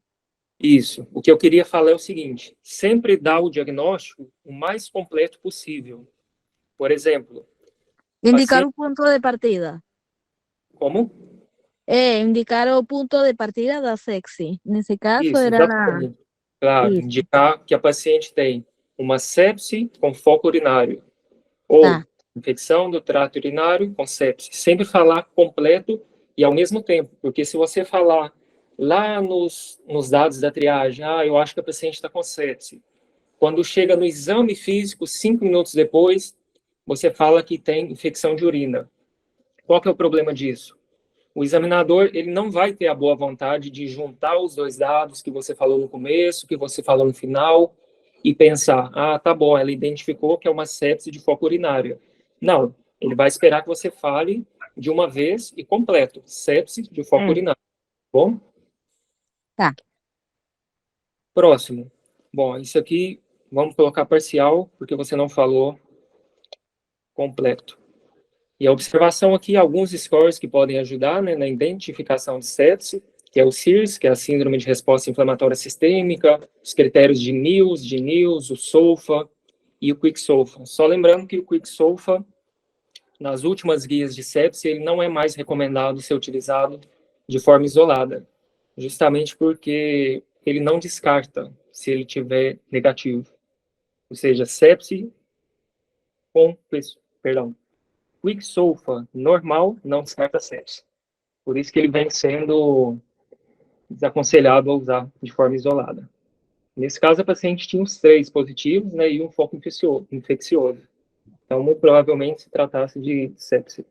B: Isso. O que eu queria falar é o seguinte: sempre dá o diagnóstico o mais completo possível. Por exemplo,
D: Indicar
B: paciente...
D: o ponto de partida.
B: Como?
D: Indicar o ponto de partida da sexy. Nesse caso
B: Isso,
D: era
B: exatamente. Claro,
D: isso.
B: indicar que a paciente tem uma sepse com foco urinário ou
D: Tá.
B: infecção do trato urinário com sepse. Sempre falar completo e ao mesmo tempo, porque se você falar lá nos dados da triagem, eu acho que a paciente está com sepse. Quando chega no exame físico, 5 minutos depois, você fala que tem infecção de urina. Qual que é o problema disso? O examinador ele não vai ter a boa vontade de juntar os dois dados que você falou no começo, que você falou no final, e pensar, tá bom, ela identificou que é uma sepse de foco urinário. Não, ele vai esperar que você fale de uma vez e completo, sepse de foco urinário. Bom?
D: Tá.
B: Próximo. Bom, isso aqui, vamos colocar parcial, porque você não falou completo. E a observação aqui, alguns scores que podem ajudar, né, na identificação de sepse, que é o SIRS, que é a Síndrome de Resposta Inflamatória Sistêmica, os critérios de NILS, o SOFA e o Quick-SOFA. Só lembrando que o Quick-SOFA, nas últimas guias de sepse, ele não é mais recomendado ser utilizado de forma isolada, justamente porque ele não descarta se ele tiver negativo. Ou seja, sepse com, perdão, Quick-SOFA normal não descarta sepse. Por isso que ele vem sendo desaconselhado a usar de forma isolada. Nesse caso, a paciente tinha os 3 positivos, né, e um foco infeccioso. Então, muito provavelmente se tratasse de sepse.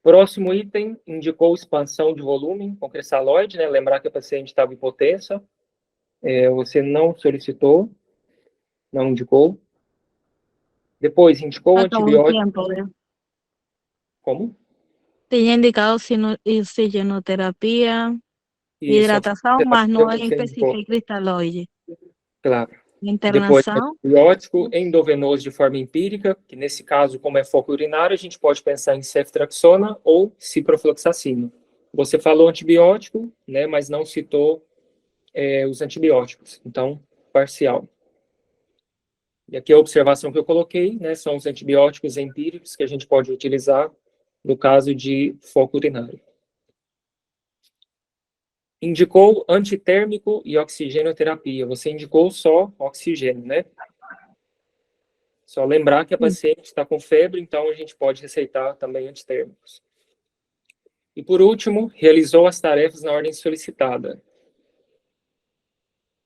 B: Próximo item, indicou expansão de volume com cristalóide, né, lembrar que a paciente estava hipotensa. Você não solicitou, não indicou. Depois, indicou
D: Acabou o
B: antibiótico.
D: tempo, né?
B: Como?
D: Tinha indicado oxigenoterapia,
B: Isso,
D: hidratação, mas não
B: você indicou.
D: especifiquei cristalóide.
B: Claro. Depois,
D: internação.
B: antibiótico endovenoso de forma empírica, que nesse caso, como é foco urinário, a gente pode pensar em ceftriaxona ou ciprofloxacina. Você falou antibiótico, né, mas não citou os antibióticos, então, parcial. E aqui a observação que eu coloquei, né, são os antibióticos empíricos que a gente pode utilizar no caso de foco urinário. Indicou antitérmico e oxigenoterapia. Você indicou só oxigênio, né? Só lembrar que a paciente está com febre, então a gente pode receitar também antitérmicos. E por último, realizou as tarefas na ordem solicitada.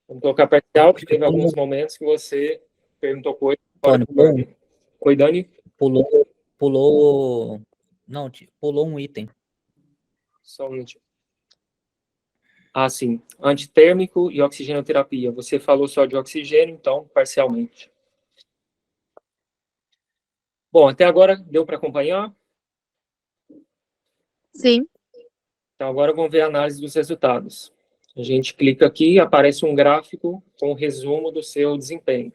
B: Vamos colocar parcial, porque teve alguns momentos que você perguntou coisa fora de ordem. Oi, Dani?
A: Pulou um item.
B: Só um minutinho. Ah, sim. Antitérmico e oxigenoterapia. Você falou só de oxigênio, então, parcialmente. Bom, até agora deu para acompanhar?
D: Sim.
B: Então, agora vamos ver a análise dos resultados. A gente clica aqui e aparece um gráfico com o resumo do seu desempenho.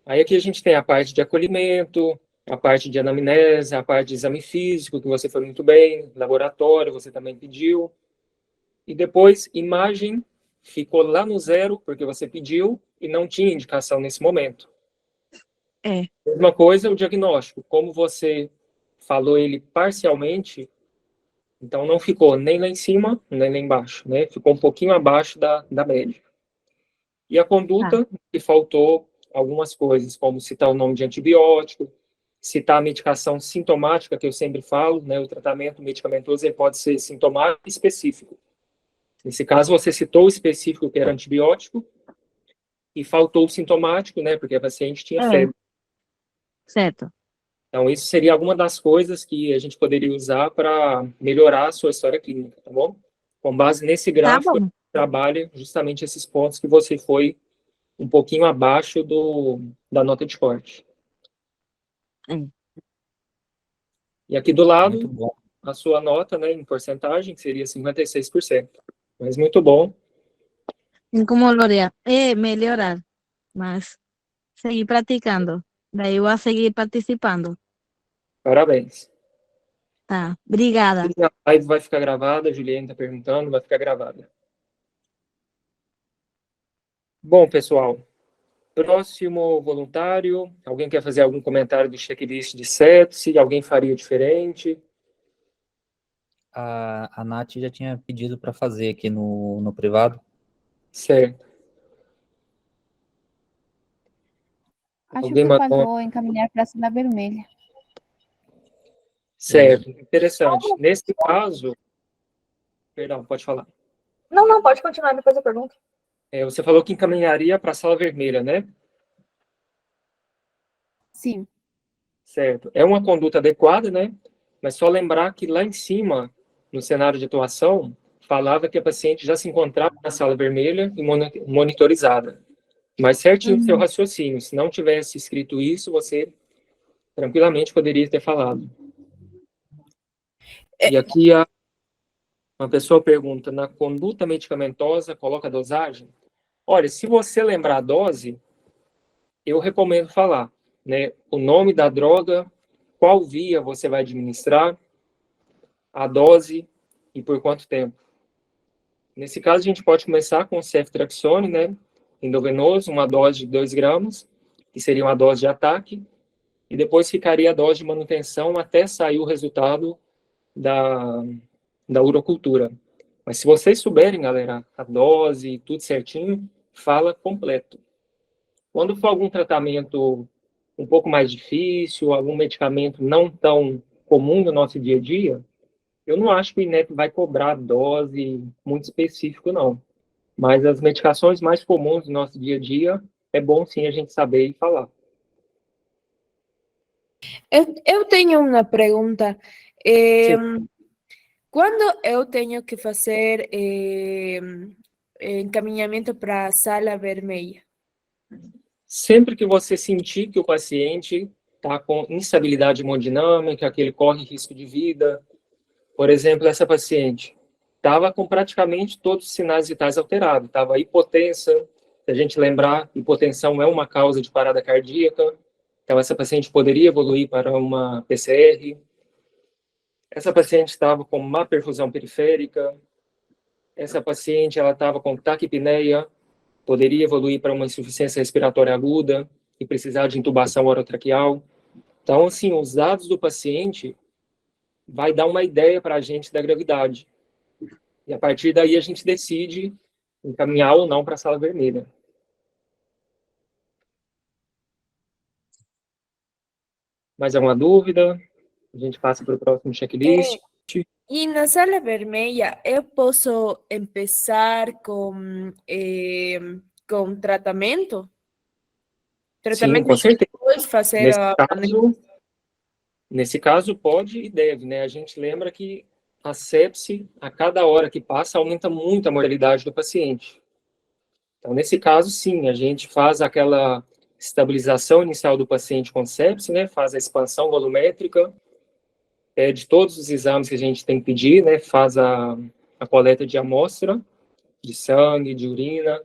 B: Aí aqui a gente tem a parte de acolhimento, a parte de anamnese, a parte de exame físico, que você foi muito bem, laboratório, você também pediu. E depois, imagem, ficou lá no 0, porque você pediu e não tinha indicação nesse momento.
D: É.
B: Mesma coisa o diagnóstico. Como você falou ele parcialmente, então não ficou nem lá em cima, nem lá embaixo, né? Ficou um pouquinho abaixo da média. E a conduta, que faltou algumas coisas, como citar o nome de antibiótico, citar a medicação sintomática, que eu sempre falo, né? O tratamento medicamentoso ele pode ser sintomático e específico. Nesse caso, você citou o específico, que era antibiótico, e faltou o sintomático, né? Porque a paciente tinha febre.
D: Certo.
B: Então, isso seria alguma das coisas que a gente poderia usar para melhorar a sua história clínica, tá bom? Com base nesse gráfico,
D: bom.
B: trabalha justamente esses pontos que você foi um pouquinho abaixo da nota de corte. E aqui do lado,
A: Muito bom.
B: a sua nota, né, em porcentagem, que seria 56%. Mas muito bom.
D: Como melhorar, mas seguir praticando. Daí eu vou seguir participando.
B: Parabéns.
D: Tá, obrigada.
B: A live vai ficar gravada, a Juliane está perguntando, vai ficar gravada. Bom, pessoal, próximo voluntário, alguém quer fazer algum comentário do checklist de sepse? Alguém faria diferente?
A: A Nath já tinha pedido para fazer aqui no privado.
B: Certo.
E: Acho
B: Alguém
E: que
B: mandou-
E: faltou encaminhar para a sala vermelha.
B: Certo, interessante. Nesse caso, perdão, pode falar.
C: Não, pode continuar, depois eu pergunto.
B: Você falou que encaminharia para a sala vermelha, né?
E: Sim.
B: Certo. É uma conduta adequada, né? Mas só lembrar que lá em cima, no cenário de atuação, falava que a paciente já se encontrava na sala vermelha e monitorizada. Mas certinho o seu raciocínio. Se não tivesse escrito isso, você tranquilamente poderia ter falado. E aqui uma pessoa pergunta, na conduta medicamentosa, coloca dosagem? Olha, se você lembrar a dose, eu recomendo falar, né? O nome da droga, qual via você vai administrar, a dose e por quanto tempo. Nesse caso, a gente pode começar com o ceftriaxone, né? Endovenoso, uma dose de 2 gramas, que seria uma dose de ataque, e depois ficaria a dose de manutenção até sair o resultado da urocultura. Mas se vocês souberem, galera, a dose e tudo certinho, fala completo. Quando for algum tratamento um pouco mais difícil, algum medicamento não tão comum no nosso dia a dia, eu não acho que o INEP vai cobrar dose muito específico, não. Mas as medicações mais comuns do nosso dia a dia, é bom sim a gente saber e falar.
F: Eu tenho uma pergunta. Quando eu tenho que fazer encaminhamento para a sala vermelha?
B: Sempre que você sentir que o paciente está com instabilidade hemodinâmica, que ele corre risco de vida, por exemplo, essa paciente estava com praticamente todos os sinais vitais alterados, estava hipotensa, Se a gente lembrar, hipotensão é uma causa de parada cardíaca, então essa paciente poderia evoluir para uma PCR. Essa paciente estava com má perfusão periférica. Essa paciente ela estava com taquipneia, poderia evoluir para uma insuficiência respiratória aguda e precisar de intubação orotraqueal. Então, assim, os dados do paciente vai dar uma ideia para a gente da gravidade. E a partir daí a gente decide encaminhar ou não para a sala vermelha. Mais alguma dúvida? A gente passa para o próximo checklist.
F: E na sala vermelha, eu posso começar com tratamento?
B: Sim, com certeza.
F: Depois fazer
B: Nesse caso, pode e deve, né? A gente lembra que a sepse, a cada hora que passa, aumenta muito a mortalidade do paciente. Então, nesse caso, sim, a gente faz aquela estabilização inicial do paciente com sepse, né? Faz a expansão volumétrica, pede todos os exames que a gente tem que pedir, né? Faz a coleta de amostra, de sangue, de urina,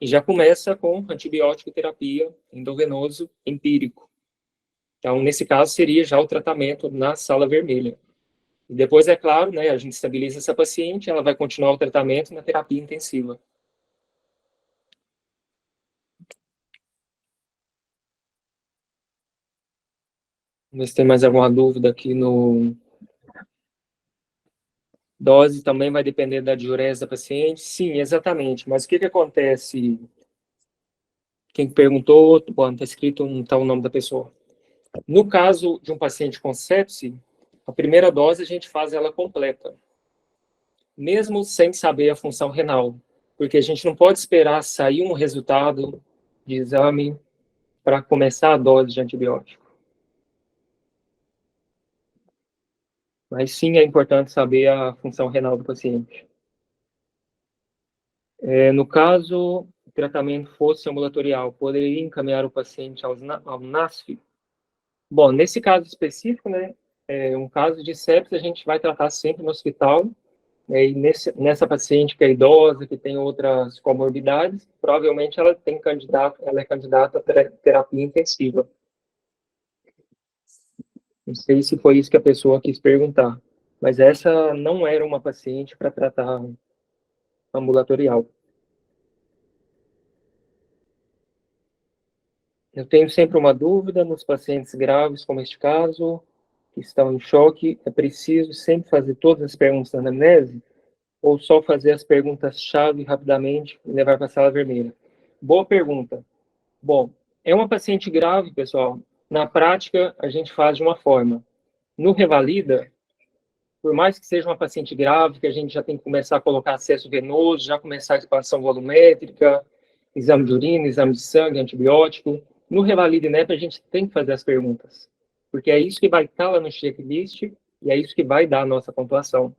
B: e já começa com antibiótico terapia endovenoso empírico. Então, nesse caso, seria já o tratamento na sala vermelha. E depois, é claro, né, a gente estabiliza essa paciente, ela vai continuar o tratamento na terapia intensiva. Vamos ver se tem mais alguma dúvida aqui no... Dose também vai depender da diurese da paciente. Sim, exatamente. Mas o que acontece? Quem perguntou, bom, está escrito, não está o nome da pessoa. No caso de um paciente com sepse, a primeira dose a gente faz ela completa, mesmo sem saber a função renal, porque a gente não pode esperar sair um resultado de exame para começar a dose de antibiótico. Mas sim, é importante saber a função renal do paciente. No caso, o tratamento fosse ambulatorial, poderia encaminhar o paciente ao NASF? Bom, nesse caso específico, né, um caso de sepsis, a gente vai tratar sempre no hospital, e nessa paciente que é idosa, que tem outras comorbidades, provavelmente ela é candidata a terapia intensiva. Não sei se foi isso que a pessoa quis perguntar, mas essa não era uma paciente para tratar ambulatorial. Eu tenho sempre uma dúvida nos pacientes graves, como este caso, que estão em choque. É preciso sempre fazer todas as perguntas da anamnese ou só fazer as perguntas-chave rapidamente e levar para a sala vermelha? Boa pergunta. Bom, é uma paciente grave, pessoal. Na prática, a gente faz de uma forma. No Revalida, por mais que seja uma paciente grave, que a gente já tem que começar a colocar acesso venoso, já começar a expansão volumétrica, exame de urina, exame de sangue, antibiótico. No Revalida e NEP, a gente tem que fazer as perguntas, porque é isso que vai estar lá no checklist e é isso que vai dar a nossa pontuação.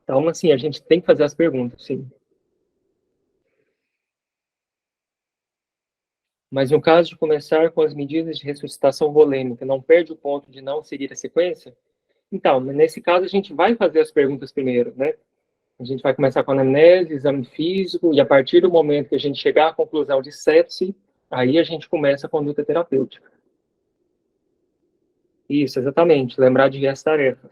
B: Então, assim, a gente tem que fazer as perguntas, sim. Mas no caso de começar com as medidas de ressuscitação volêmica, não perde o ponto de não seguir a sequência? Então, nesse caso, a gente vai fazer as perguntas primeiro, né? A gente vai começar com a anamnese, exame físico, e a partir do momento que a gente chegar à conclusão de sepse, aí a gente começa a conduta terapêutica. Isso, exatamente. Lembrar de ver as tarefas.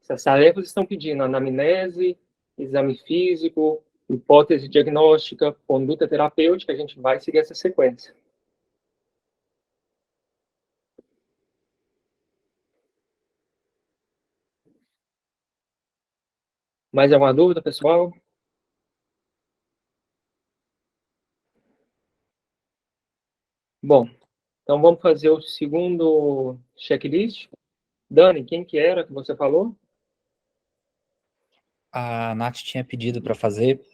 B: Se as tarefas estão pedindo anamnese, exame físico, hipótese diagnóstica, conduta terapêutica, a gente vai seguir essa sequência. Mais alguma dúvida, pessoal? Bom, então vamos fazer o segundo checklist. Dani, quem que era que você falou?
A: A Nath tinha pedido para fazer.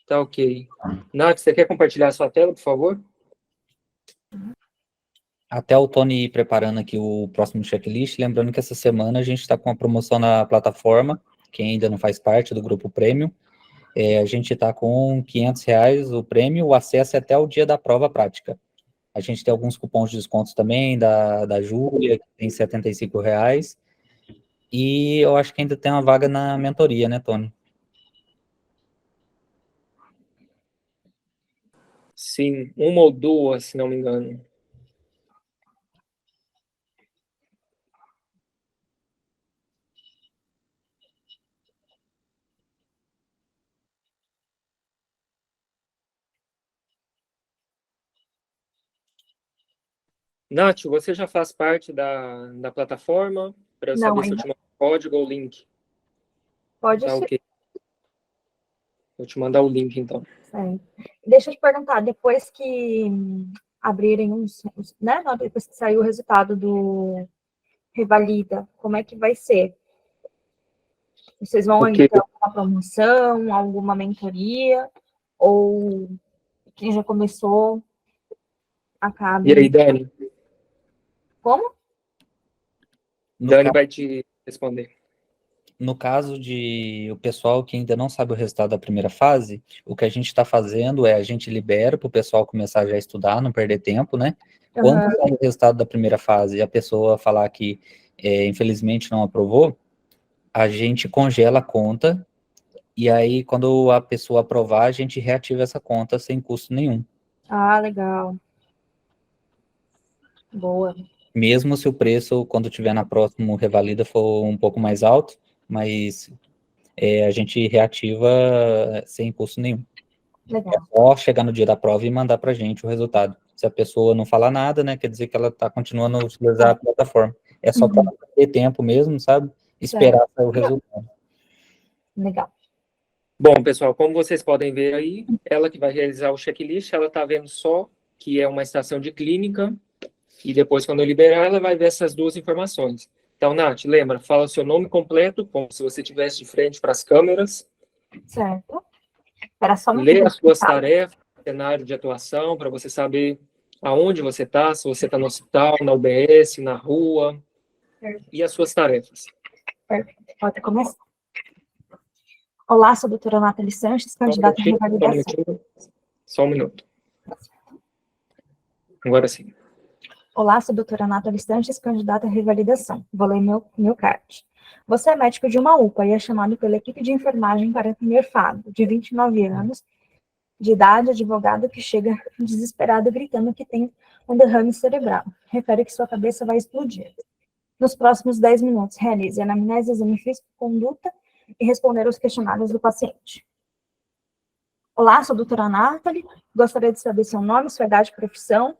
B: Tá ok. Nath, você quer compartilhar a sua tela, por favor?
A: Até o Tony ir preparando aqui o próximo checklist, lembrando que essa semana a gente está com uma promoção na plataforma, quem ainda não faz parte do grupo Premium, a gente está com R$500 o prêmio, o acesso é até o dia da prova prática. A gente tem alguns cupons de descontos também, da Júlia, que tem R$75, e eu acho que ainda tem uma vaga na mentoria, né, Tony?
B: Sim, uma ou duas, se não me engano. Nath, você já faz parte da plataforma? Para eu
C: Não,
B: saber se eu
C: ainda.
B: te mando código ou link.
C: Pode
B: Tá
C: ser.
B: ok. Vou te mandar o link, então.
C: Certo. Deixa eu te perguntar, depois que abrirem né, depois que sair o resultado do Revalida, como é que vai ser? Vocês vão ainda
B: Ok.
C: ter alguma promoção, alguma mentoria? Ou quem já começou
B: E
C: acabe...
B: aí, Dani?
C: Como?
A: No,
B: Dani
A: ca-
B: vai te responder.
A: no caso de o pessoal que ainda não sabe o resultado da primeira fase, o que a gente está fazendo é a gente libera para o pessoal começar já a estudar, não perder tempo, né? Quando
C: Aham.
A: sair o resultado da primeira fase e a pessoa falar que infelizmente não aprovou, a gente congela a conta e aí quando a pessoa aprovar, a gente reativa essa conta sem custo nenhum.
C: Ah, legal. Boa.
A: Mesmo se o preço, quando tiver na próxima revalida, for um pouco mais alto, mas a gente reativa sem custo nenhum. É
C: Legal.
A: só chegar no dia da prova e mandar para a gente o resultado. Se a pessoa não falar nada, né, quer dizer que ela está continuando a utilizar a plataforma. É só para
C: Uhum.
A: ter tempo mesmo, sabe?
C: Certo.
A: Esperar sair o resultado.
C: Legal.
B: Bom, pessoal, como vocês podem ver aí, ela que vai realizar o checklist, ela está vendo só que é uma estação de clínica, e depois, quando eu liberar, ela vai ver essas duas informações. Então, Nath, lembra, fala o seu nome completo, como se você estivesse de frente para as câmeras,
C: Certo. Espera só um
B: lê
C: minutinho.
B: as suas tarefas, cenário de atuação, para você saber aonde você está, se você está no hospital, na UBS, na rua, e as suas tarefas.
C: Perfeito. Pode começar. Olá, sou a doutora Nathalie Sanches, candidata em revalidação.
B: Só um minuto. Agora sim.
C: Olá, sou a doutora Nathalie Sanches, candidata à revalidação. Vou ler meu card. Você é médico de uma UPA e é chamado pela equipe de enfermagem para atender Fábio, de 29 anos, de idade, advogado que chega desesperado gritando que tem um derrame cerebral. Refere que sua cabeça vai explodir. Nos próximos 10 minutos, realize anamnese, exame físico, conduta e responder aos questionários do paciente. Olá, sou a doutora Nathalie, gostaria de saber seu nome, sua idade, profissão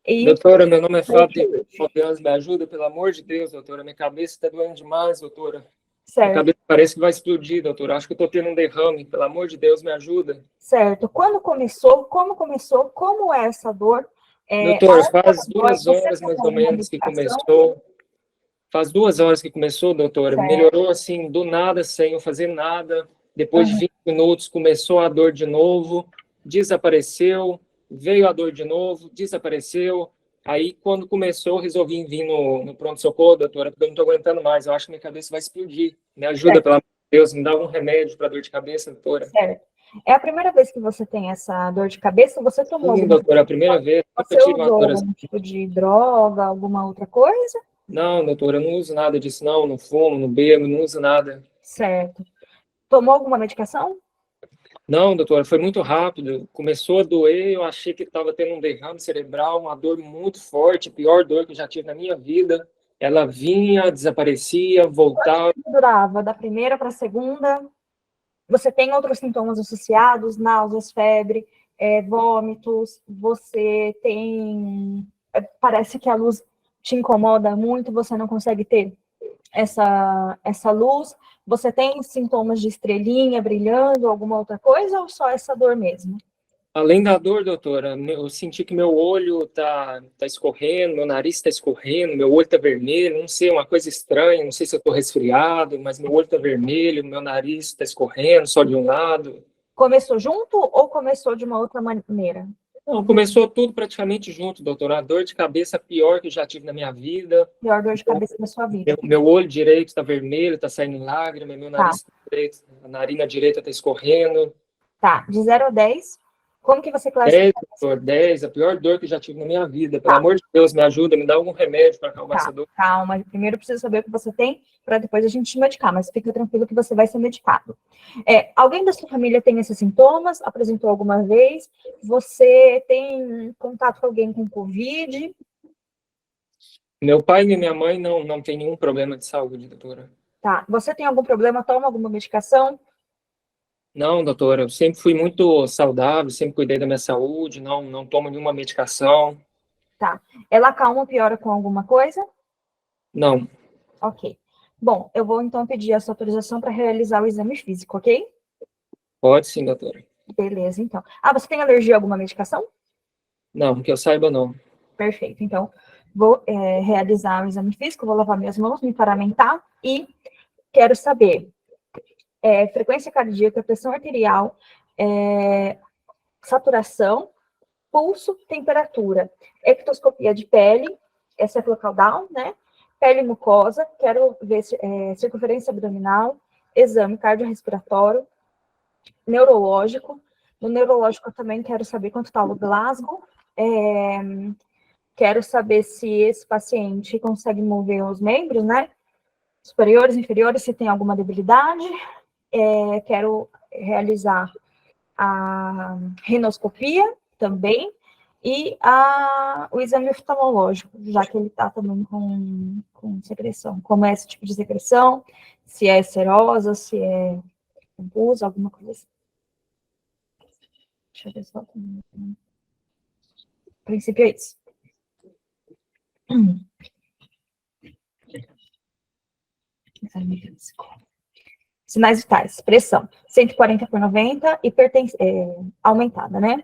C: e...
B: Doutora, meu nome é Fábio, me ajuda, pelo amor de Deus, doutora, minha cabeça está doendo demais, doutora. Minha
C: Certo.
B: cabeça parece que vai explodir, doutora, acho que eu estou tendo um derrame, pelo amor de Deus, me ajuda.
C: Certo. Quando começou? Como começou? Como é essa dor?
B: Doutora, faz
C: Dor,
B: 2
C: você
B: horas mais
C: tomou
B: ou
C: alguma
B: menos que
C: medicação?
B: começou. Faz 2 horas que começou, doutora.
C: Certo.
B: Melhorou assim, do nada, sem eu fazer nada. Depois de 20 minutos, começou a dor de novo, desapareceu, veio a dor de novo, desapareceu. Aí, quando começou, resolvi vir no pronto-socorro, doutora, porque eu não estou aguentando mais. Eu acho que minha cabeça vai explodir. Me ajuda,
C: Certo.
B: pelo amor de Deus, me dá um remédio para dor de cabeça, doutora.
C: Certo. É a primeira vez que você tem essa dor de cabeça? Você tomou
B: Sim,
C: alguma
B: doutora, a primeira vez.
C: Você
B: Nunca tive uma
C: usou
B: dor assim.
C: algum tipo de droga, alguma outra coisa?
B: Não, doutora, eu não uso nada disso, não fumo, não bebo, não uso nada.
C: Certo. Tomou alguma medicação?
B: Não, doutora, foi muito rápido. Começou a doer, eu achei que estava tendo um derrame cerebral, uma dor muito forte, a pior dor que eu já tive na minha vida. Ela vinha, desaparecia, voltava.
C: Durava da primeira para a segunda? Você tem outros sintomas associados? Náuseas, febre, vômitos? Você tem... Parece que a luz te incomoda muito, você não consegue ter essa luz? Você tem sintomas de estrelinha brilhando, alguma outra coisa, ou só essa dor mesmo?
B: Além da dor, doutora, eu senti que meu olho tá escorrendo, meu nariz está escorrendo, meu olho tá vermelho, não sei, uma coisa estranha, não sei se eu tô resfriado, mas meu olho tá vermelho, meu nariz está escorrendo só de um lado.
C: Começou junto ou começou de uma outra maneira?
B: Não, começou tudo praticamente junto, doutora. A dor de cabeça pior que eu já tive na minha vida.
C: Pior dor de cabeça da sua vida.
B: Meu olho direito está vermelho, está saindo lágrima, meu nariz
C: Tá.
B: direito, a narina direita está escorrendo.
C: Tá, de 0 a 10, Como que você
B: 10,
C: classifica?
B: doutor, 10, a pior dor que eu já tive na minha vida. Pelo
C: Tá.
B: amor de Deus, me ajuda, me dá algum remédio para acalmar essa dor.
C: Calma, primeiro eu preciso saber o que você tem, para depois a gente te medicar, mas fica tranquilo que você vai ser medicado. Alguém da sua família tem esses sintomas? Apresentou alguma vez? Você tem contato com alguém com Covid?
B: Meu pai e minha mãe não tem nenhum problema de saúde, doutora.
C: Tá. Você tem algum problema? Toma alguma medicação?
B: Não, doutora, eu sempre fui muito saudável, sempre cuidei da minha saúde, não tomo nenhuma medicação.
C: Tá. Ela calma ou piora com alguma coisa?
B: Não,
C: Ok. Bom, eu vou então pedir a sua autorização para realizar o exame físico, ok?
B: pode sim, doutora.
C: Beleza, então. Você tem alergia a alguma medicação?
B: Não, que eu saiba não.
C: Perfeito. Então, vou realizar o exame físico, vou lavar minhas mãos, me paramentar e quero saber frequência cardíaca, pressão arterial, saturação, pulso, temperatura, ectoscopia de pele, cefalocaudal, né? Pele mucosa, quero ver circunferência abdominal, exame cardiorrespiratório, neurológico. No neurológico eu também quero saber quanto está o Glasgow. Quero saber se esse paciente consegue mover os membros, né? Superiores, inferiores, se tem alguma debilidade. Quero realizar a rinoscopia também e o exame oftalmológico, já que ele está também com secreção. Como é esse tipo de secreção, se é serosa, se é confusa, alguma coisa assim. Deixa eu ver só. No princípio é isso. Exame físico. Sinais vitais, pressão, 140/90 e aumentada, né?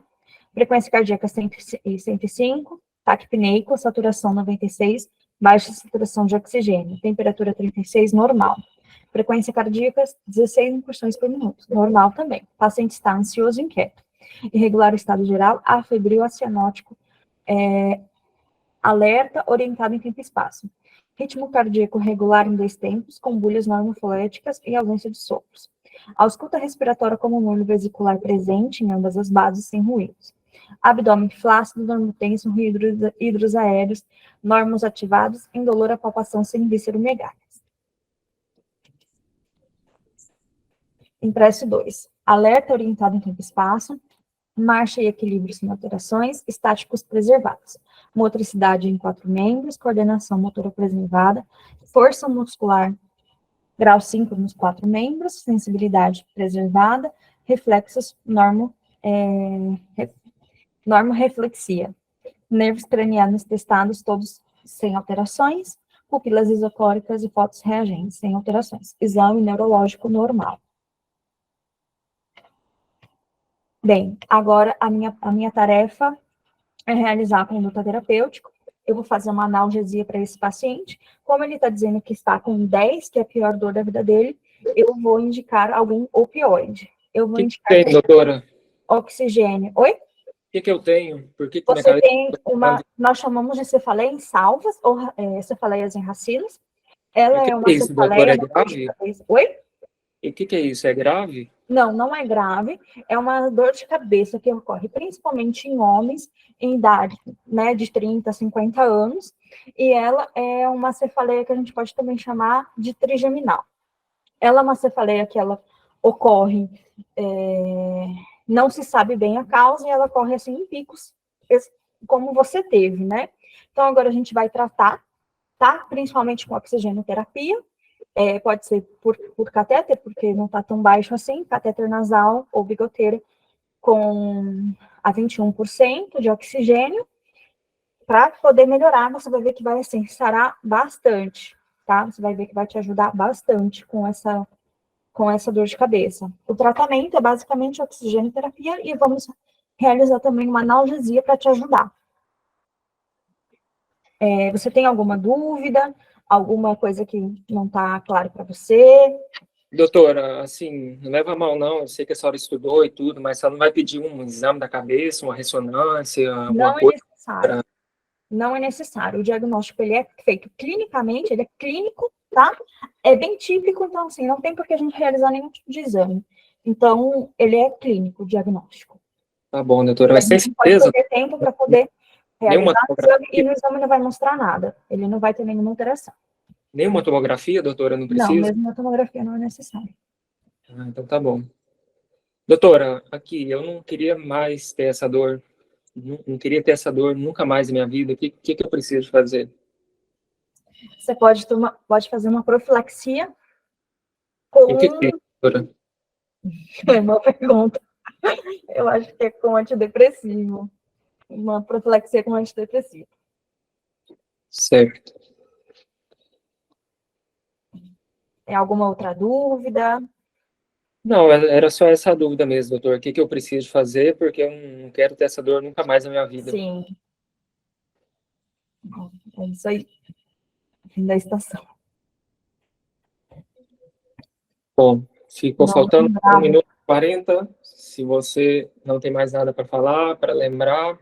C: Frequência cardíaca 105, taquipneico, saturação 96, baixa saturação de oxigênio, temperatura 36, normal. Frequência cardíaca 16 incursões por minuto, normal também. O paciente está ansioso e inquieto. Irregular estado geral, afebril, acianótico, alerta, orientado em tempo e espaço. Ritmo cardíaco regular em 2 tempos, com bulhas normofoléticas e ausência de sopros. Ausculta respiratória como molho vesicular presente em ambas as bases, sem ruídos. Abdômen flácido, normotenso, hidros aéreos, normos ativados, indolor à palpação sem visceromegálias. Impresso 2. Alerta orientado em tempo e espaço, marcha e equilíbrio sem alterações, estáticos preservados. Motricidade em 4 membros, coordenação motora preservada, força muscular, grau 5 nos 4 membros, sensibilidade preservada, reflexos normoreflexia. Nervos cranianos testados, todos sem alterações, pupilas isocóricas e fotos reagentes, sem alterações. Exame neurológico normal. Bem, agora a minha tarefa é realizar a conduta terapêutica. Eu vou fazer uma analgesia para esse paciente. Como ele está dizendo que está com 10, que é a pior dor da vida dele, eu vou indicar algum opioide. Eu vou indicar
B: tem, doutora?
C: oxigênio. Oi?
B: O que eu tenho? Por que minha
C: Você
B: cabeça
C: tem nós chamamos de cefaleia em salvas, ou cefaleias em racinas. Ela é uma
B: isso,
C: cefaleia...
B: doutora? É grave?
C: Oi?
B: E o que é isso? É grave?
C: Não, não é grave, é uma dor de cabeça que ocorre principalmente em homens em idade, né, de 30, 50 anos, e ela é uma cefaleia que a gente pode também chamar de trigeminal. Ela é uma cefaleia que ela ocorre, não se sabe bem a causa, e ela ocorre assim em picos, como você teve, né? Então agora a gente vai tratar, tá? Principalmente com oxigenoterapia. Pode ser por catéter, porque não está tão baixo assim, catéter nasal ou bigoteira com a 21% de oxigênio, para poder melhorar. Você vai ver que vai assim, sarar bastante, tá? Você vai ver que vai te ajudar bastante com essa dor de cabeça. O tratamento é basicamente oxigenoterapia e vamos realizar também uma analgesia para te ajudar. Você tem alguma dúvida? Alguma coisa que não está claro para você?
B: Doutora, assim, não leva mal não, eu sei que a senhora estudou e tudo, mas a senhora não vai pedir um exame da cabeça, uma ressonância, alguma coisa?
C: Necessário. Não é necessário. O diagnóstico, ele é feito clinicamente, ele é clínico, tá? É bem típico, então, assim, não tem por que a gente realizar nenhum tipo de exame. Então, ele é clínico, o diagnóstico.
B: Tá bom, doutora.
C: A
B: Mas sem
C: gente não pode
B: certeza,
C: perder tempo para poder
B: nenhuma
C: realizar o exame, e no exame não vai mostrar nada. Ele não vai ter nenhuma alteração.
B: nenhuma tomografia, doutora, não
C: Não,
B: precisa?
C: mesmo na tomografia não é necessário.
B: Ah, então tá bom. Doutora, aqui, eu não queria mais ter essa dor, não queria ter essa dor nunca mais na minha vida. O que eu preciso fazer?
C: Você pode fazer uma profilaxia
B: E o que é,
C: com...
B: doutora?
C: É uma pergunta. Eu acho que é com antidepressivo. Uma profilaxia com antidepressivo.
B: Certo.
C: Tem alguma outra dúvida?
B: Não, era só essa dúvida mesmo, doutor. O que eu preciso fazer? Porque eu não quero ter essa dor nunca mais na minha vida.
C: Sim. Bom, é isso aí. Fim da estação.
B: Bom, ficou
C: Não
B: faltando
C: lembrava.
B: 1 minuto e 40. Se você não tem mais nada para falar, para lembrar,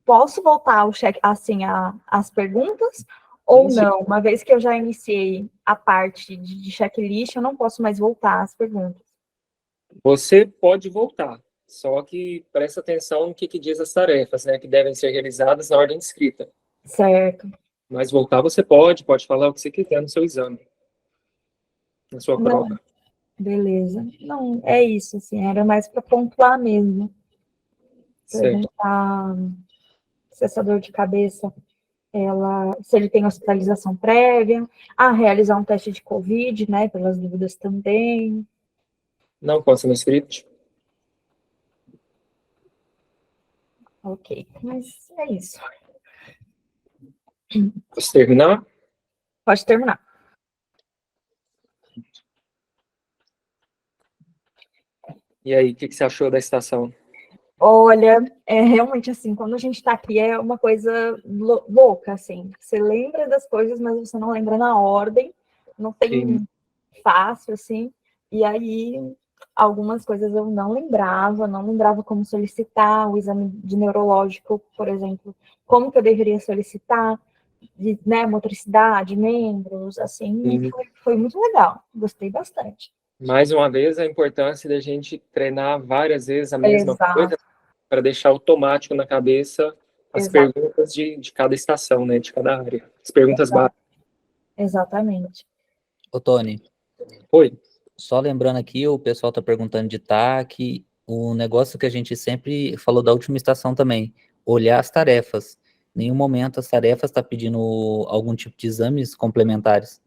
C: Posso voltar ao check, assim, as perguntas? Ou
B: sim.
C: não? Uma vez que eu já iniciei a parte de checklist, eu não posso mais voltar às perguntas.
B: Você pode voltar. Só que presta atenção no que diz as tarefas, né, que devem ser realizadas na ordem escrita.
C: Certo.
B: Mas voltar você pode falar o que você quiser no seu exame, na sua
C: Não,
B: prova.
C: beleza. Não, é isso, assim, era mais para pontuar mesmo.
B: Certo.
C: Perguntar se essa dor de cabeça, se ele tem hospitalização prévia, realizar um teste de COVID, né, pelas dúvidas também.
B: Não consta no script.
C: Ok, mas é isso.
B: Posso terminar?
C: Pode terminar.
B: E aí, o que você achou da estação?
C: Olha, é realmente assim, quando a gente está aqui é uma coisa louca, assim. Você lembra das coisas, mas você não lembra na ordem, não tem fácil, assim. E aí, algumas coisas eu não lembrava como solicitar o exame de neurológico, por exemplo, como que eu deveria solicitar, de, né, motricidade, membros, assim,
B: Sim.
C: foi muito legal, gostei bastante.
B: Mais uma vez, a importância da gente treinar várias vezes a mesma coisa
C: Exato,
B: para deixar automático na cabeça as
C: exato,
B: perguntas de cada estação, né, de cada área. As perguntas básicas.
C: exatamente.
A: Ô, Tony,
B: Oi.
A: só lembrando aqui, o pessoal tá perguntando de TAC, o negócio que a gente sempre falou da última estação também, olhar as tarefas. Em nenhum momento as tarefas tá pedindo algum tipo de exames complementares.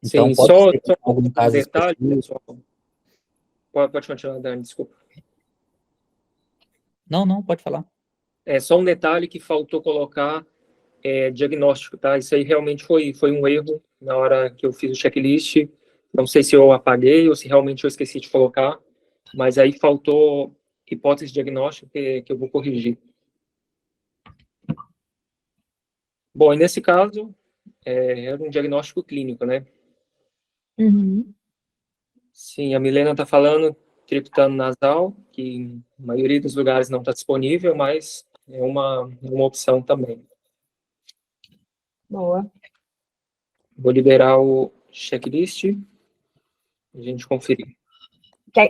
A: Então
B: Sim,
A: pode
B: só
A: ser que em algum
B: um
A: caso
B: detalhe,
A: específico.
B: pessoal. Pode continuar, Dani, desculpa.
A: Não, pode falar.
B: É só um detalhe que faltou colocar diagnóstico, tá? Isso aí realmente foi um erro na hora que eu fiz o checklist. Não sei se eu apaguei ou se realmente eu esqueci de colocar, mas aí faltou hipótese diagnóstica que eu vou corrigir. Bom, e nesse caso, era um diagnóstico clínico, né?
C: Uhum.
B: Sim, a Milena está falando triptano nasal, que na maioria dos lugares não está disponível, mas é uma opção também.
C: Boa.
B: Vou liberar o checklist e a gente conferir.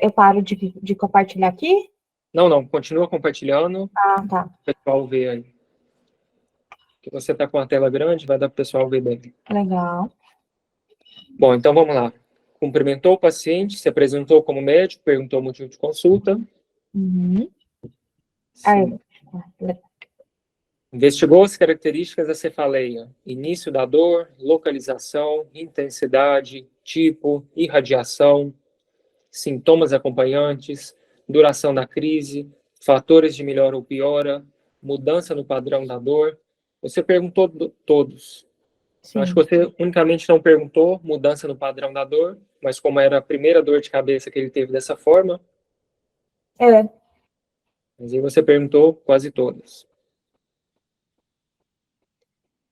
C: Eu paro de compartilhar aqui?
B: Não, continua compartilhando,
C: Tá.
B: o pessoal vê aí. Porque você está com a tela grande, vai dar para o pessoal ver bem.
C: Legal.
B: Bom, então vamos lá. Cumprimentou o paciente, se apresentou como médico, perguntou o motivo de consulta.
C: Uhum.
B: Sim. Investigou as características da cefaleia, início da dor, localização, intensidade, tipo, irradiação, sintomas acompanhantes, duração da crise, fatores de melhora ou piora, mudança no padrão da dor. Você perguntou todos.
C: Sim.
B: Acho que você unicamente não perguntou mudança no padrão da dor, mas como era a primeira dor de cabeça que ele teve dessa forma, mas aí você perguntou quase todas.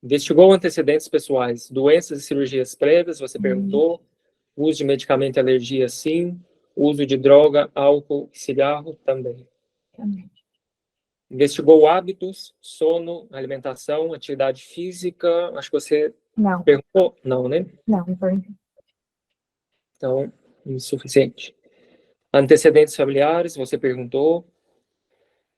B: Investigou antecedentes pessoais, doenças e cirurgias prévias, você perguntou. Uso de medicamento e alergia, sim. Uso de droga, álcool e cigarro, também. Investigou hábitos, sono, alimentação, atividade física. Acho que você
C: Não,
B: perguntou? Não, né?
C: não, não perguntei.
B: Então, insuficiente. Antecedentes familiares, você perguntou.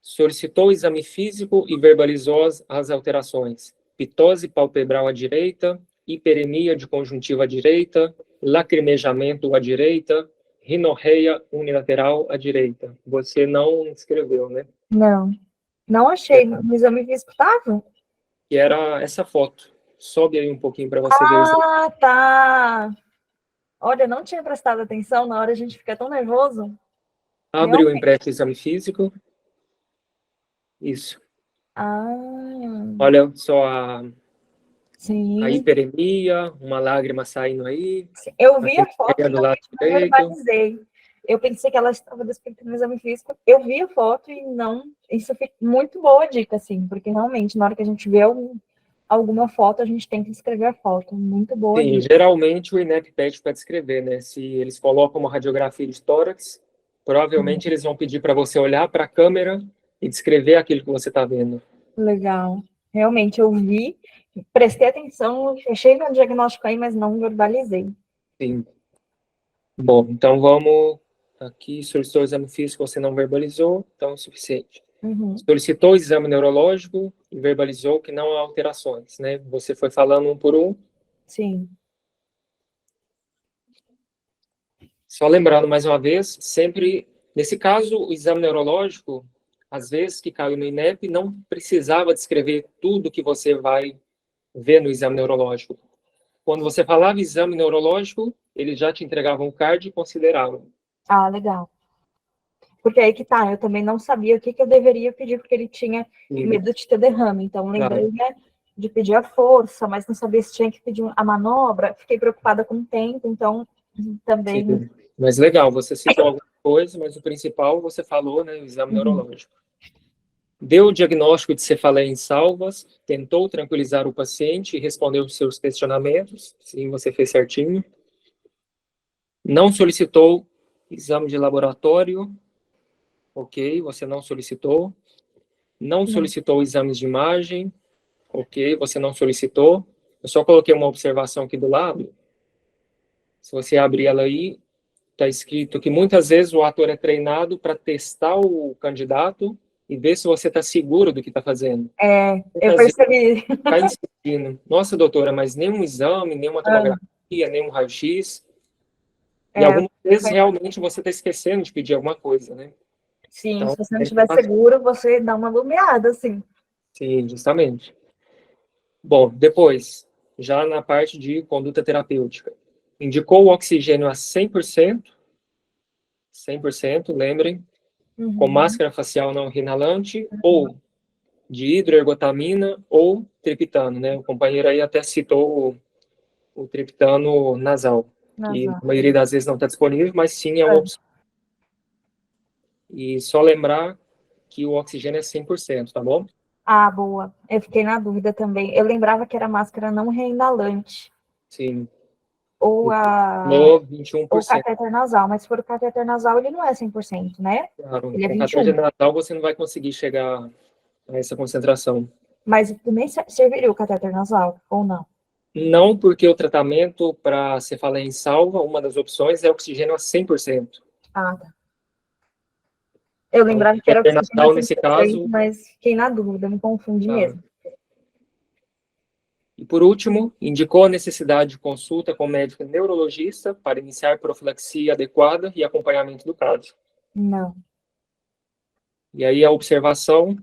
B: Solicitou o exame físico e verbalizou as alterações. Pitose palpebral à direita, hiperemia de conjuntiva à direita, lacrimejamento à direita, rinorreia unilateral à direita. Você não escreveu, né?
C: Não. Não achei. No exame físico tava?
B: Que era essa foto. Sobe aí um pouquinho para você ver o exame.
C: Ah, tá. Olha, eu não tinha prestado atenção na hora, a gente fica tão nervoso.
B: Abre o impresso exame físico. Isso.
C: Ah,
B: Olha só a
C: sim.
B: hiperemia, uma lágrima saindo aí.
C: Eu vi a foto,
B: do lado
C: não
B: direito.
C: verbalizei. Eu pensei que ela estava despertando no exame físico. Eu vi a foto e não. Isso fica muito boa dica, assim, porque realmente, na hora que a gente vê alguma foto, a gente tem que escrever a foto. Muito boa
B: Sim,
C: dica.
B: geralmente o INEP pede para descrever, né? Se eles colocam uma radiografia de tórax, provavelmente eles vão pedir para você olhar para a câmera e descrever aquilo que você está vendo.
C: Legal. Realmente, eu vi, prestei atenção, fechei meu diagnóstico aí, mas não verbalizei.
B: Sim. Bom, então vamos aqui. Solicitou o exame físico, você não verbalizou, então é o suficiente.
C: Uhum.
B: Solicitou o exame neurológico e verbalizou que não há alterações, né? Você foi falando um por um.
C: Sim.
B: Só lembrando mais uma vez, sempre, nesse caso, o exame neurológico, às vezes que caiu no INEP, não precisava descrever tudo que você vai ver no exame neurológico. Quando você falava exame neurológico, eles já te entregavam o card e consideravam.
C: Ah, legal. Porque aí que tá, eu também não sabia o que eu deveria pedir, porque ele tinha medo de ter derrame. Então, lembrei, né, de pedir a força, mas não sabia se tinha que pedir a manobra. Fiquei preocupada com o tempo, então também.
B: Sim. Mas legal, você citou alguma coisa, mas o principal você falou, né, o exame neurológico. Deu o diagnóstico de cefaleia em salvas, tentou tranquilizar o paciente e respondeu os seus questionamentos. Sim, você fez certinho. Não solicitou exame de laboratório. Ok, você não solicitou. Não solicitou exames de imagem. Ok, você não solicitou. Eu só coloquei uma observação aqui do lado. Se você abrir ela aí, está escrito que muitas vezes o ator é treinado para testar o candidato e ver se você está seguro do que está fazendo.
C: É, eu percebi.
B: Está insistindo. Nossa, doutora, mas nenhum exame, nenhuma tomografia, nenhum raio-x. E algumas vezes, realmente, você está esquecendo de pedir alguma coisa, né?
C: Sim,
B: Então,
C: se você não estiver seguro, você dá uma lumeada, assim.
B: Sim, justamente. Bom, depois, já na parte de conduta terapêutica. Indicou o oxigênio a 100%, 100%, lembrem, com máscara facial não inalante, ou de hidroergotamina ou triptano, né? O companheiro aí até citou o triptano nasal, que a maioria das vezes não está disponível, mas sim é uma opção. E só lembrar que o oxigênio é 100%, tá bom?
C: Ah, boa. Eu fiquei na dúvida também. Eu lembrava que era máscara não reinalante.
B: Sim.
C: Ou
B: No 21%.
C: ou catéter nasal, mas se for o catéter nasal, ele não é 100%, né?
B: Claro,
C: Ele é
B: com
C: 21%.
B: catéter nasal você não vai conseguir chegar a essa concentração.
C: Mas também serviria o catéter nasal, ou não?
B: Não, porque o tratamento para cefaleia em salva, uma das opções é oxigênio a 100%.
C: Ah, tá. Eu lembrava que era
B: oxigênio
C: oxigênio a 100%,
B: nesse caso,
C: mas fiquei na dúvida, me confundi mesmo.
B: E por último, indicou a necessidade de consulta com médico neurologista para iniciar profilaxia adequada e acompanhamento do caso.
C: Não.
B: E aí a observação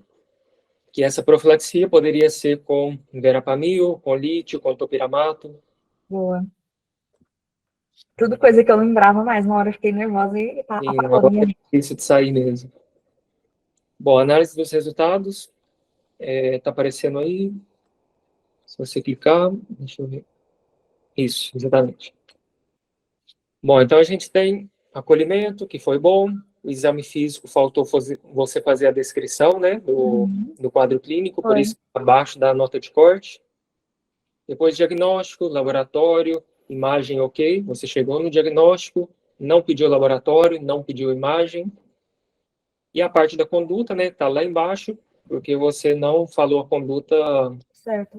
B: que essa profilaxia poderia ser com verapamil, com lítio, com topiramato.
C: Boa. Tudo coisa que eu lembrava, mas na hora eu fiquei nervosa e apagou.
B: É difícil de sair mesmo. Bom, análise dos resultados. Tá aparecendo aí. Se você clicar, deixa eu ver. Isso, exatamente. Bom, então a gente tem acolhimento, que foi bom. O exame físico, faltou você fazer a descrição, né, do quadro clínico, por isso abaixo da nota de corte. Depois diagnóstico, laboratório, imagem ok, você chegou no diagnóstico, não pediu laboratório, não pediu imagem. E a parte da conduta, né, tá lá embaixo, porque você não falou a conduta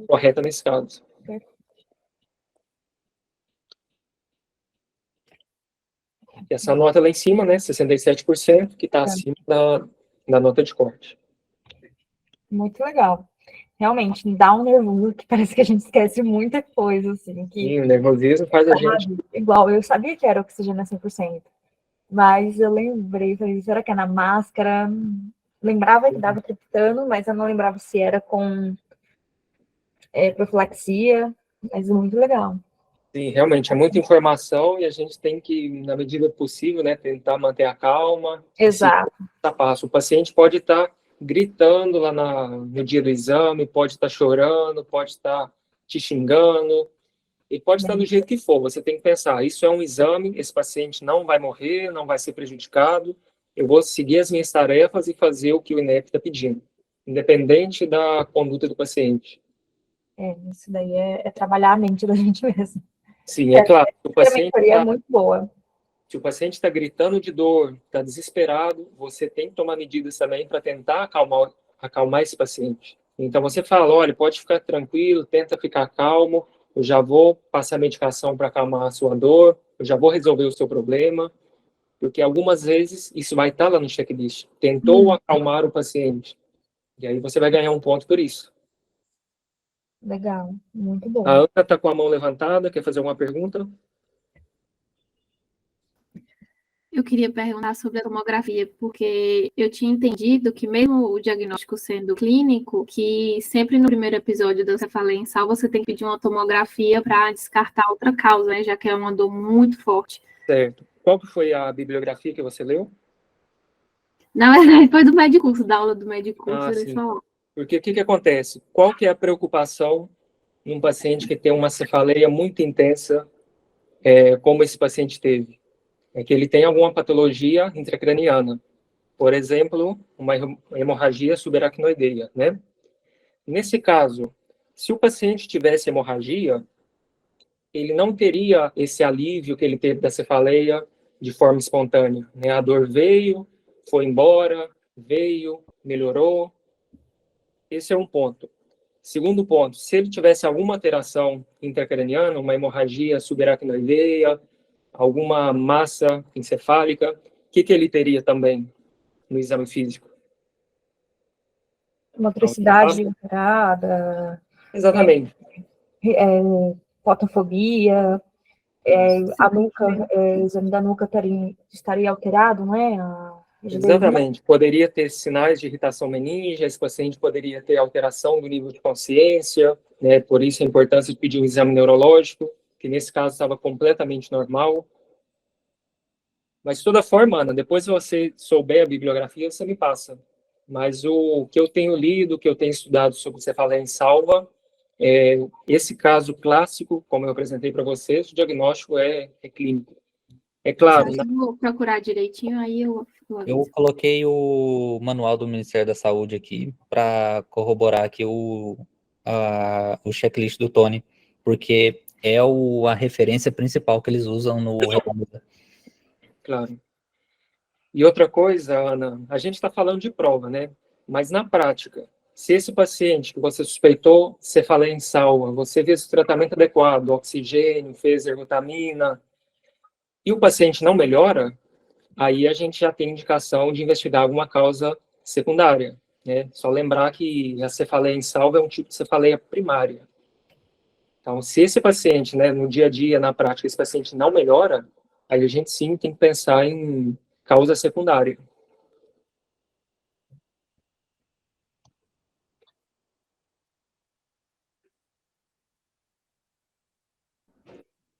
B: correta nesse caso. E essa nota lá em cima, né, 67%, que está acima da nota de corte.
C: Muito legal. Realmente, dá um nervoso que parece que a gente esquece muita coisa, assim, que
B: E o nervosismo faz a gente...
C: sabe, igual, eu sabia que era oxigênio 100%, mas eu lembrei, falei, será que é na máscara? Lembrava que dava triptano, mas eu não lembrava se era com profilaxia, mas muito legal.
B: Sim, realmente, é muita informação e a gente tem que, na medida do possível, né, tentar manter a calma.
C: Exato.
B: Passo. O paciente pode estar gritando lá no dia do exame, pode estar chorando, pode estar te xingando, e pode estar do jeito que for. Você tem que pensar, isso é um exame, esse paciente não vai morrer, não vai ser prejudicado, eu vou seguir as minhas tarefas e fazer o que o INEP está pedindo, independente da conduta do paciente.
C: Isso daí é trabalhar a mente da gente mesmo.
B: Sim, é claro.
C: Muito boa.
B: Se o paciente está gritando de dor, está desesperado, você tem que tomar medidas também para tentar acalmar esse paciente. Então, você fala, olha, pode ficar tranquilo, tenta ficar calmo, eu já vou passar medicação para acalmar a sua dor, eu já vou resolver o seu problema, porque algumas vezes isso vai estar lá no checklist. Tentou acalmar o paciente. E aí você vai ganhar um ponto por isso.
C: Legal, muito bom.
B: A Ana está com a mão levantada, quer fazer alguma pergunta?
E: Eu queria perguntar sobre a tomografia, porque eu tinha entendido que mesmo o diagnóstico sendo clínico, que sempre no primeiro episódio da cefaleia em sal, você tem que pedir uma tomografia para descartar outra causa, né, já que é uma dor muito forte.
B: Certo. Qual que foi a bibliografia que você leu?
E: Na verdade, foi do Medicurso, da aula do Medicurso, eles
B: Sim.
E: falaram.
B: Porque o que acontece? Qual que é a preocupação em um paciente que tem uma cefaleia muito intensa, como esse paciente teve? É que ele tem alguma patologia intracraniana. Por exemplo, uma hemorragia subaracnoideia, né? Nesse caso, se o paciente tivesse hemorragia, ele não teria esse alívio que ele teve da cefaleia de forma espontânea, né? A dor veio, foi embora, veio, melhorou. Esse é um ponto. Segundo ponto, se ele tivesse alguma alteração intracraniana, uma hemorragia subaracnoideia, alguma massa encefálica, o que ele teria também no exame físico?
C: Motricidade alterada.
B: Exatamente.
C: Fotofobia, a nuca, o exame da nuca estaria alterado, não é?
B: Exatamente. Poderia ter sinais de irritação meníngea, esse paciente poderia ter alteração do nível de consciência, né? Por isso a importância de pedir um exame neurológico, que nesse caso estava completamente normal. Mas, de toda forma, Ana, depois que você souber a bibliografia, você me passa. Mas o que eu tenho lido, o que eu tenho estudado sobre cefaleia em salva, esse caso clássico, como eu apresentei para vocês, o diagnóstico é clínico. É claro.
E: Eu vou procurar direitinho, aí eu
A: coloquei o manual do Ministério da Saúde aqui para corroborar aqui o checklist do Tony, porque é a referência principal que eles usam no Recomenda.
B: Claro. E outra coisa, Ana, a gente está falando de prova, né? Mas na prática, se esse paciente que você suspeitou cefaleia em salva, você fez o tratamento adequado, oxigênio, fez ergotamina, e o paciente não melhora, aí a gente já tem indicação de investigar alguma causa secundária, né? Só lembrar que a cefaleia em salva é um tipo de cefaleia primária. Então, se esse paciente, né, no dia a dia, na prática, esse paciente não melhora, aí a gente sim tem que pensar em causa secundária.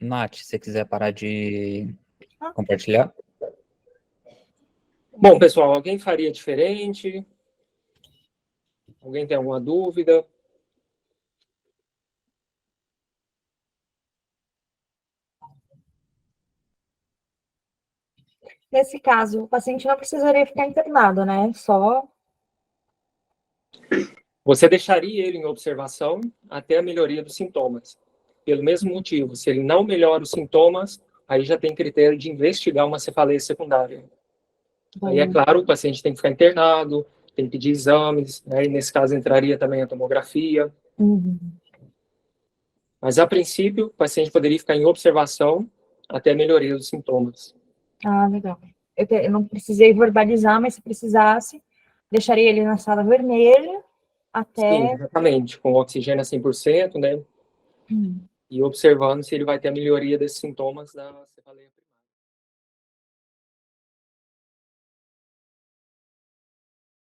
A: Nath, se você quiser parar de compartilhar.
B: Bom, pessoal, alguém faria diferente? Alguém tem alguma dúvida?
C: Nesse caso, o paciente não precisaria ficar internado, né? Só...
B: Você deixaria ele em observação até a melhoria dos sintomas. Pelo mesmo motivo, se ele não melhora os sintomas, aí já tem critério de investigar uma cefaleia secundária. Aí, é claro, o paciente tem que ficar internado, tem que pedir exames, né? E nesse caso entraria também a tomografia. Mas, a princípio, o paciente poderia ficar em observação até a melhoria dos sintomas.
C: Ah, legal. Eu não precisei verbalizar, mas se precisasse, deixaria ele na sala vermelha até...
B: exatamente, com oxigênio a 100%, né? E observando se ele vai ter a melhoria desses sintomas da cefaleia.